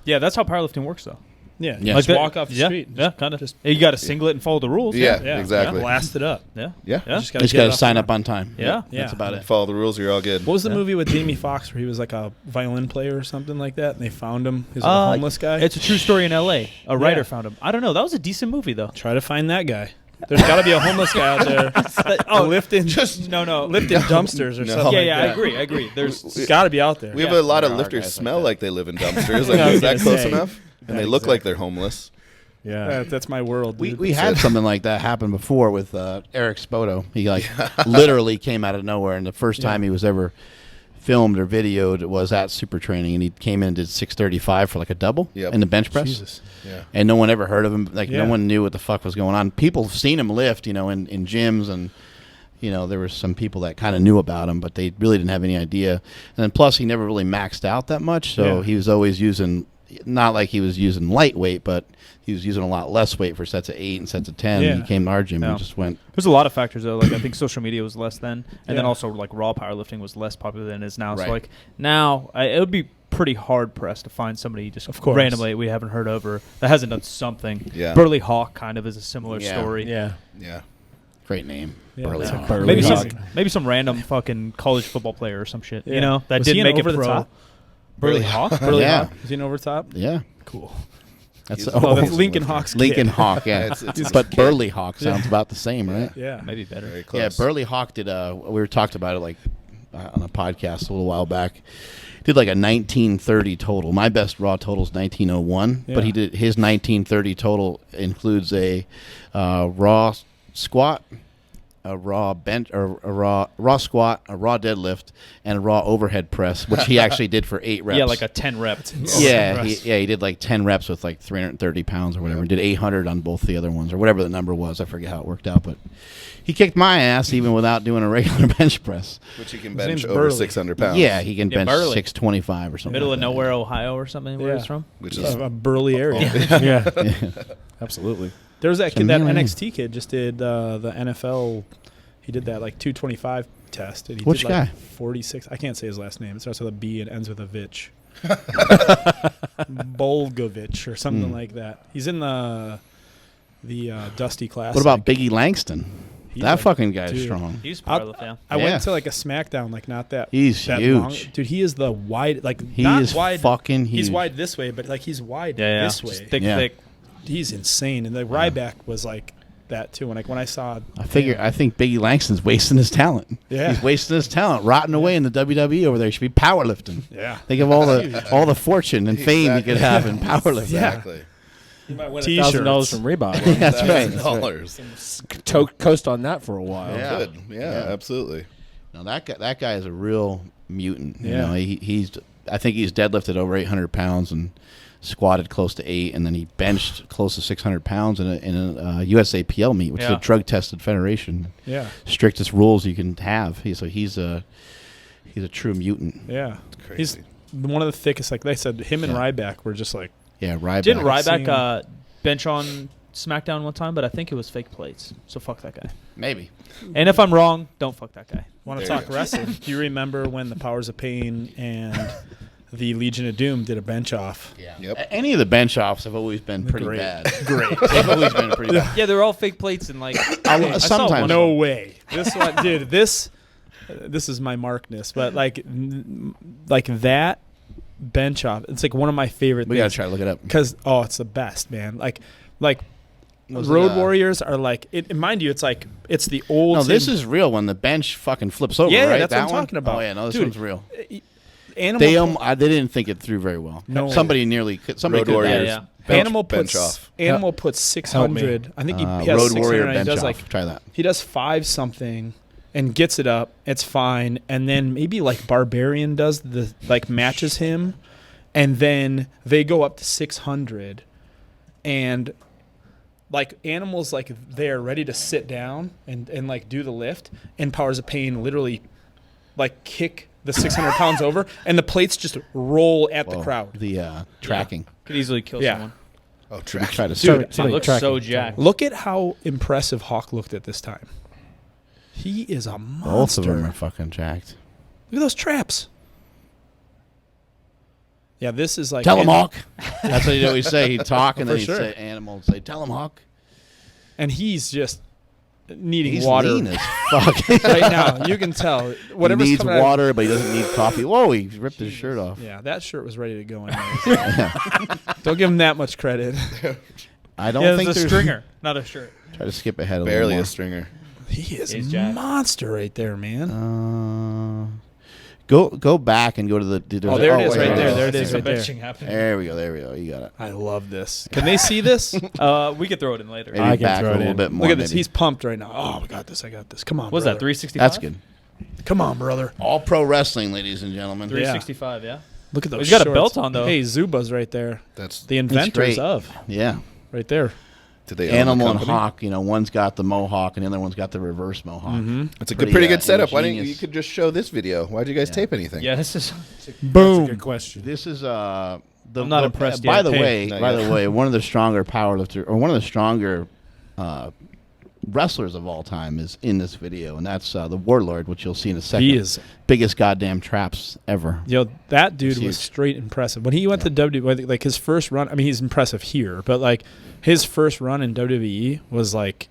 Yeah, that's how powerlifting works, though. Yeah. just that- walk off the yeah, street. Yeah, kind of. You got to singlet and follow the rules. Yeah, exactly. Blast it up. Yeah. Yeah. Yeah. Just Just get got it to off sign the up on time. Yeah. That's about it. Follow the rules, you're all good. What was the Yeah. movie with Jamie Foxx where he was like a violin player or something like that, and they found him? He was like a homeless guy. It's a true story in L.A. A writer Yeah. found him. I don't know. That was a decent movie, though. Try to find that guy. There's got to be a homeless guy out there lifting lifting dumpsters or No. something. Yeah, like I agree. There's It's got to be out there. We have a lot of There are lifters guys smell like like they live in dumpsters. I was Is that gonna close say. enough? And they look like they're homeless. Yeah. That's my world. Dude. We had something like that happen before with Eric Spoto. He literally came out of nowhere, and the first time he was ever filmed or videoed was at Super Training, and he came in and did 635 for like a double in the bench press. Jesus. Yeah. And no one ever heard of him. Like Yeah. no one knew what the fuck was going on. People have seen him lift, in gyms, and there were some people that kind of knew about him, but they really didn't have any idea. And then plus, he never really maxed out that much, so he was always using not like he was using lightweight, but he was using a lot less weight for sets of 8 and sets of 10. Yeah. He came to our gym Yeah. and just went. There's a lot of factors though. Like I think social media was less then, and then Yeah. also like raw powerlifting was less popular than it is now. Right. So like now, it would be pretty hard pressed to find somebody just Of course. randomly we haven't heard of or that hasn't done something. Yeah. Burley Hawk kind of is a similar Yeah. story. Yeah. Yeah. Great name. Yeah, Burley it's a Hawk. Burley Maybe Hawk. some random fucking college football player or some shit. Yeah. You know that Was he didn't an make it over the pro. top? Burley Hawk. Burley Yeah. Hawk. Is he an overtop? Yeah. Cool. That's Well, that's Lincoln Hawk's Lincoln kid. Hawk, yeah. It's But Burley Hawk sounds about the same, right? Yeah. Maybe better. Very Yeah, close. Burley Hawk did. We were talked about it like on a podcast a little while back. Did like a 1930 total. My best raw total is 1901, Yeah. but he did his 1930 total includes a raw squat, a raw bench, or a raw squat, a raw deadlift, and a raw overhead press, which he actually did for 8 reps. Yeah, like a 10 rep. Yeah, he did like 10 reps with like 330 pounds or whatever. Did 800 on both the other ones or whatever the number was. I forget how it worked out, but he kicked my ass even without doing a regular bench press. Which he can His bench name's over Burley. 600 pounds. Yeah, he can Yeah, bench Burley. 625 or something. Middle like of that. nowhere, Ohio, or something. Where Yeah. he's from. Which is A Burley area. Yeah. Absolutely. There was that kid, that Yeah. NXT kid, just did the NFL. He did that like 225 test. And he Which did like guy? 46. I can't say his last name. It starts with a B and ends with a Vich. Bolgovich or something like that. He's in the Dusty class. What about Biggie Langston? He's That like- fucking guy's dude. strong. He's I'll- powerlift, yeah. I Yeah. went to like a SmackDown, like not that. He's that huge. long. Dude. He is the wide, like He not is wide. fucking He's huge. wide this way, but like he's wide Yeah, yeah. this Just way. thick, Yeah. thick. He's insane, and the Ryback was like that too. And like when I saw, I think Biggie Langston's wasting his talent. Yeah. He's wasting his talent, rotting away in the WWE over there. He should be powerlifting. yeah, Think of all the fortune and fame he could have in powerlifting. Exactly. You might win T-shirts. $1,000 from Reebok. That's right. That's right. $1,000. Coast on that for a while. Yeah. Good. Yeah, absolutely. No, that guy is a real mutant. You Yeah. know, I think he's deadlifted over 800 pounds and squatted close to 8, and then he benched close to 600 pounds in a USAPL meet, which is Yeah. a drug-tested federation. yeah, Strictest rules you can have. He's a true mutant. yeah. Crazy. He's one of the thickest. Like they said, him and Yeah. Ryback were just like Yeah, Ryback. Didn't Seen- Ryback bench on SmackDown one time? But I think it was fake plates. So fuck that guy. Maybe. And if I'm wrong, don't fuck that guy. want to There you talk go. wrestling. Do you remember when the Powers of Pain and the Legion of Doom did a bench off? Yeah. Yep. Any of the bench offs have always been pretty Great. bad. Great. They've always been pretty bad. Yeah, they're all fake plates and like I saw sometimes. one. No way. This one, dude. This is my markness, but like that bench off. It's like one of my favorite We gotta things. try to look it up. Because it's the best, man. Like Was Road it, Warriors are like and mind you, it's like it's the old. No, this same- is real when the bench fucking flips over, Yeah, right? that's what That I'm one? talking about. Oh, yeah, no, this Dude, one's real. Animal. They didn't think it through very well. No. Somebody Road could Warriors. Yeah. Animal bench puts off. Animal puts 600. I think he has Road 600. Warrior and he bench does off. like Try that. he does 5 something and gets it up. It's fine, and then maybe like Barbarian does the like matches him, and then they go up to 600, and like Animal's like there ready to sit down and like do the lift, and Powers of Pain literally like kick the 600 pounds over, and the plates just roll at the Whoa. crowd. The tracking. Could easily kill Yeah. someone. Oh, Should we track. try to Dude, He looks so jacked. Look at how impressive Hawk looked at this time. He is a Both monster. of them are fucking jacked. Look at those traps. Yeah, this is like Tell him, Hawk. That's what he'd always say. He'd talk, and For then he'd sure. say animal. Say, tell him, Hawk. and he's just needing He's water lean as fuck. right now. You can tell He whatever's needs coming out- water, but he doesn't need coffee. Whoa, he ripped his shirt off. Yeah, that shirt was ready to go. Don't give him that much credit. I don't Yeah, think it's a there's stringer, not a shirt. Try to skip ahead a Barely little a stringer. He is He's a jacked. monster right there, man. more. Go back and go to the. Oh, there it is, wait, right there. There it I is, see right some there. benching happening. There we go. There we go. You got it. I love this. Can they see this? We could throw it in later. Maybe I can back throw a it little in. bit more. Look at this. maybe. He's pumped right now. Oh, I got this. I got this. Come on, What was that, brother. 365? That's good. Come on, brother. All pro wrestling, ladies and gentlemen. 365, yeah. Look at those He's got a shorts. belt on, though. Hey, Zuba's right there. That's The inventors great. of. Yeah. Right there. did they own the Animal and company? Hawk. One's got the mohawk and the other one's got the reverse mohawk. It's a Pretty, pretty good uh, setup. Why didn't you ingenious. could just show this video? Why'd you guys tape anything? Yeah, this is. That's a good question. This is I'm not impressed By yet. the Hey. way, one of the stronger powerlifters, or one of the stronger wrestlers of all time is in this video, and that's the Warlord, which you'll see in a second. He is biggest goddamn traps ever. That dude He's was huge. straight impressive. When he went to WWE, like his first run, I mean, he's impressive here, but like his first run in WWE was like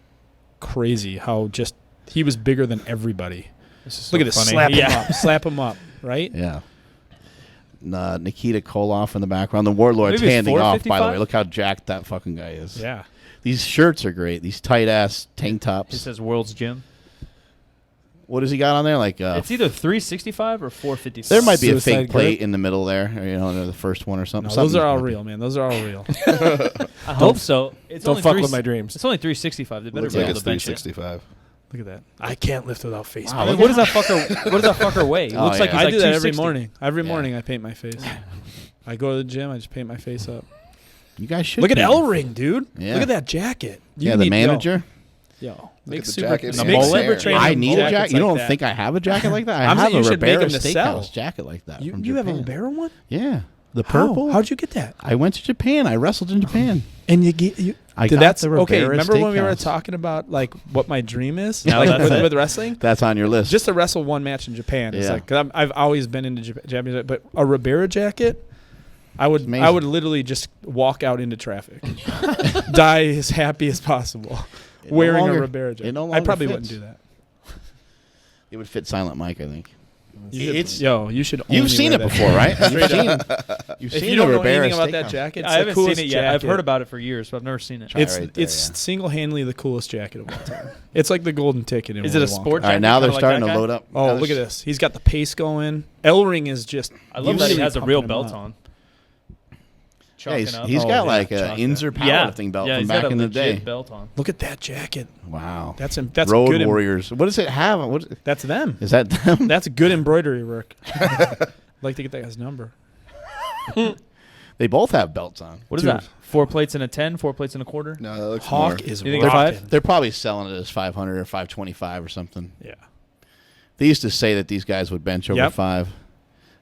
crazy. How just he was bigger than everybody. Look at this, slap him up, right? Yeah. Nikita Koloff in the background. The Warlord's Maybe it's handing off, by the 455? way. Look how jacked that fucking guy is. Yeah. These shirts are great. These tight-ass tank He tops. says World's Gym. What has he got on there? Like It's either 365 or 455. there might be a Suicide fake plate grip? in the middle there, or, the first one or something. No, those are all Something- real, man. Those are all real. I hope so. It's Don't only fuck with my dreams. It's only 365. They better Looks be like able it's to bench it. 365. Look at that. I can't lift without face. Wow, paint. I mean, what does that fucker weigh? It Oh, looks like yeah. he's I like do that every 260. morning. Every Yeah. morning I paint my face. I go to the gym. I just paint my face up. You guys should Look at be. L-Ring, dude. Yeah. Look at that jacket. You Yeah, the need- manager. Yo, Look at the super, jacket. and the make mullet. super training I need a jackets jacket. You like don't that. think I have a jacket like that? I I'm have saying a you should make Ribera them to sell. Steakhouse jacket like that. You, from you have a Japan. Ribera one? Yeah, the How? purple. How'd you get that? I went to Japan. I wrestled in Japan. And you get you. I Did got that's the okay. Ribera Remember when we were Steakhouse. talking about like what my dream is, Now like that's it. with wrestling? That's on your list. Just to wrestle one match in Japan. It's Yeah. like, cause I've always been into Japanese, but a Ribera jacket, I would amazing. literally just walk out into traffic, die as happy as possible, It no wearing longer- a Ribera jacket. it no I longer probably fits. wouldn't do that. It would fit Silent Mike, I think. You should. You've only seen wear it that before, right? jacket. You've If seen you don't the know Ribera anything about that Steakhouse. jacket, it's I the haven't seen coolest it yet. I've jacket. heard about it for years, but I've never seen it. Try It's right there, it's yeah. single-handedly the coolest jacket of all time. It's like the golden ticket. In Is it a Willy Wonka. sport All right, jacket? now they're kinda like starting that to guy? load up. Oh, Now look at there's- this. He's got the pace going. L-Ring is just. I love that he really has a real pumping him belt up. on. Yeah, Chalking up. he's Oh, got yeah, like a chalk Inzer powerlifting belt yeah, from he's back got a in the legit day. belt on. Look at that jacket. Wow. That's Road good. Warriors. What does it have? What That's them. is that? Them? That's good embroidery work. I'd like to get that guy's number. They both have belts on. What is Dude. that? 4 plates and a 10, 4 plates and a quarter. No, that looks Hawk more. is You think rocking. five? They're probably selling it as 500 or 525 or something. Yeah. They used to say that these guys would bench over Yep. 5,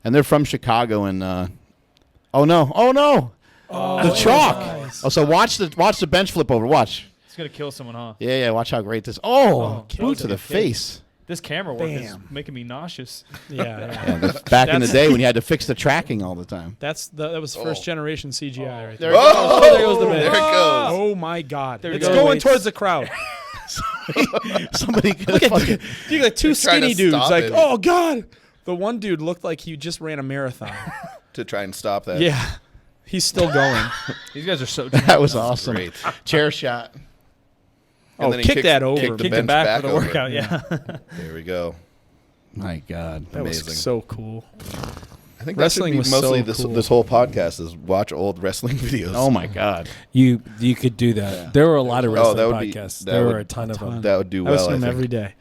and they're from Chicago. And oh no, the chalk. nice. Oh, so watch the bench flip over. Watch. It's gonna kill someone, huh? Yeah. Watch how great this. Oh, Oh, boot to the face. This camera work is Bam. making me nauseous. Yeah. Back in the day when you had to fix the tracking all the time. That was first generation CGI right there. There it goes. Oh, there goes the bench. There it goes. Oh my God! There it It's goes. going Weights. towards the crowd. Somebody could Look at fucking. you like two trying to skinny dudes. stop Like, it. oh God! The one dude looked like he just ran a marathon. To try and stop that. Yeah, he's still going. These guys are so. That was awesome. Great. Chair shot. And Oh, then he kick kicks- that over. kicked the Kick bench it back back for the over. workout. Yeah. There we go. My God. That was Amazing. so cool. I think Wrestling that was should be mostly so this cool. this whole podcast is watch old wrestling videos. Oh my God. You could do that. There were a lot of wrestling that would be- podcasts. that There would- were a ton of them. That would do I well. listen I to them think. every day.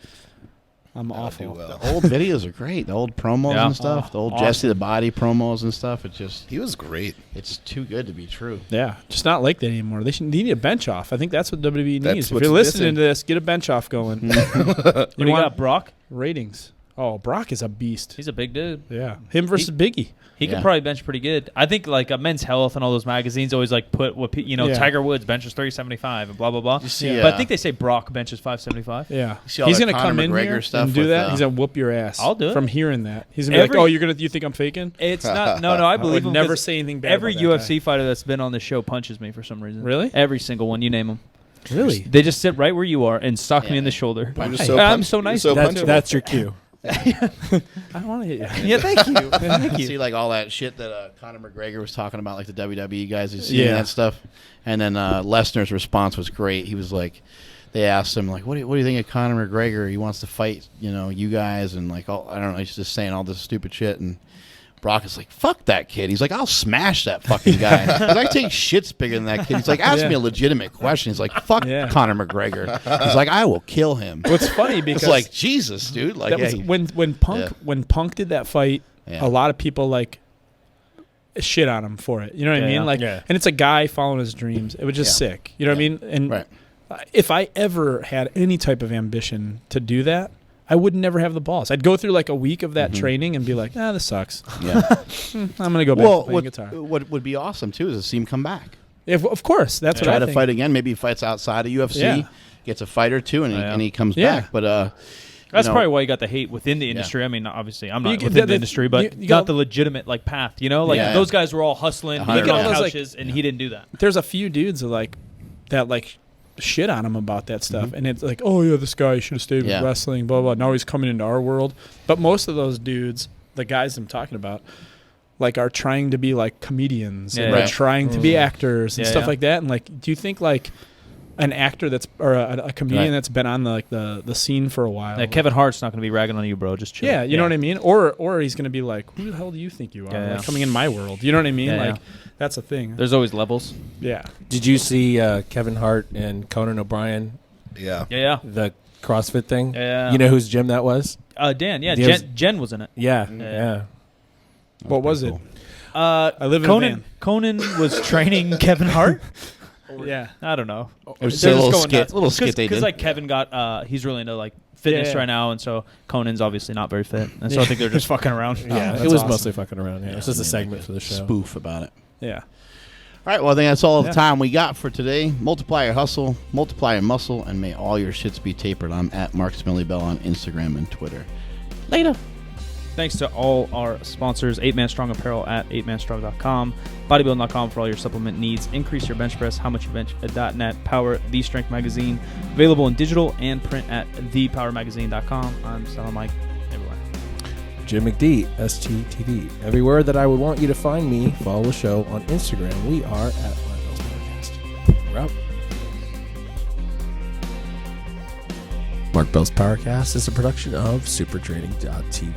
I'm That would awful. do well. Old videos are great. The old promos Yeah. and stuff. The old Awesome. Jesse the Body promos and stuff. It's just, He was great. it's too good to be true. Yeah, just not like that anymore. They need a bench off. I think that's what WWE That's needs. If what's you're listening missing. to this, get a bench off going. What do you got, Brock? ratings? Oh, Brock is a beast. He's a big dude. Yeah, him versus Biggie. He Yeah. could probably bench pretty good. I think like Men's Health and all those magazines always like put what Yeah. Tiger Woods benches 375 and blah blah blah. You see, But I think they say Brock benches 575. Yeah, see all he's that gonna Conor come in McGregor here stuff and do with, that. He's gonna whoop your ass. I'll do it. From hearing that. He's gonna be Every- like, "Oh, you think I'm faking?" It's not. No, I I believe would him never 'cause say anything bad. every about that UFC fighter that's been on this show punches me for some reason. Really? Every single one. You name them. guy. Really? They just sit right where you are and sock me in the shoulder. You're Why? so I'm punch- so you're nice. So That's, punchable. that's your cue. I don't want to hit you. Yeah, thank you. Thank see you. like all that shit that Conor McGregor was talking about, like the WWE guys. You see Yeah. that stuff, and then Lesnar's response was great. He was like, they asked him like, what do you think of Conor McGregor? He wants to fight, you guys, and like all, I don't know. He's just saying all this stupid shit, and Brock is like, fuck that kid. He's like, I'll smash that fucking guy. 'Cause I take shits bigger than that kid. He's like, ask me a legitimate question. He's like, fuck Yeah. Conor McGregor. He's like, I will kill him. What's funny because It's like, Jesus, dude. Like, that was hey. when Punk did that fight. Yeah. A lot of people like shit on him for it. You know what I Yeah. mean? Like, Yeah. and it's a guy following his dreams. It was just Yeah. sick. You know what I mean? And Right. if I ever had any type of ambition to do that, I would never have the balls. I'd go through like a week of that training and be like, this sucks. Yeah. I'm gonna go back to playing guitar. What would be awesome too is to see him come back. Of course, that's what I try to think. fight again. Maybe he fights outside of UFC, gets a fight or two, and he comes back. But that's probably why you got the hate within the industry. I mean, obviously, I'm not You- within the industry, but you got got- the legitimate like path. You know, like those guys were all hustling, 100%. living on Yeah. couches, and he didn't do that. There's a few dudes that shit on him about that stuff, and it's like, oh yeah, this guy should have stayed with wrestling, blah blah. Now he's coming into our world. But most of those dudes, the guys I'm talking about, like are trying to be like comedians and Right. are trying to be actors and stuff like that. And like, do you think like an actor or a comedian that's been on the scene for a while? Yeah, Kevin Hart's not going to be ragging on you, bro. Just chill. Yeah, you know what I mean? Or he's going to be like, who the hell do you think you are? Yeah, like coming in my world. You know what I mean? Yeah, like that's a thing. There's always levels. Yeah. Did you see Kevin Hart and Conan O'Brien, Yeah. Yeah, the CrossFit thing? yeah. You know whose gym that was? Dan. Yeah, There's- Jen was in it. Yeah. What was it? cool. I live in a van. Conan was training Kevin Hart. Yeah. I don't know. It was They're a just little going skit. nuts. Little skit they Because did. like Kevin got he's really into like fitness Yeah. right now, and so Conan's obviously not very fit, and so I think they're just fucking around. Yeah, that's it was awesome. mostly fucking around. Yeah, it's just a segment for the show. Spoof about it. Yeah. All right, well, I think that's all the Yeah. time we got for today. Multiply your hustle, multiply your muscle, and may all your shits be tapered. I'm at Mark Smillybell on Instagram and Twitter. Later. Thanks to all our sponsors, 8Man Strong Apparel at 8manstrong.com, bodybuilding.com for all your supplement needs, increase your bench press, howmuchyoubench.net, Power, The Strength Magazine, available in digital and print at thepowermagazine.com. I'm Stella Mike, everywhere. Jim McD, STTV. Everywhere that I would want you to find me, follow the show on Instagram. We are at Mark Bell's Podcast. We're out. Mark Bell's PowerCast is a production of SuperTraining.tv.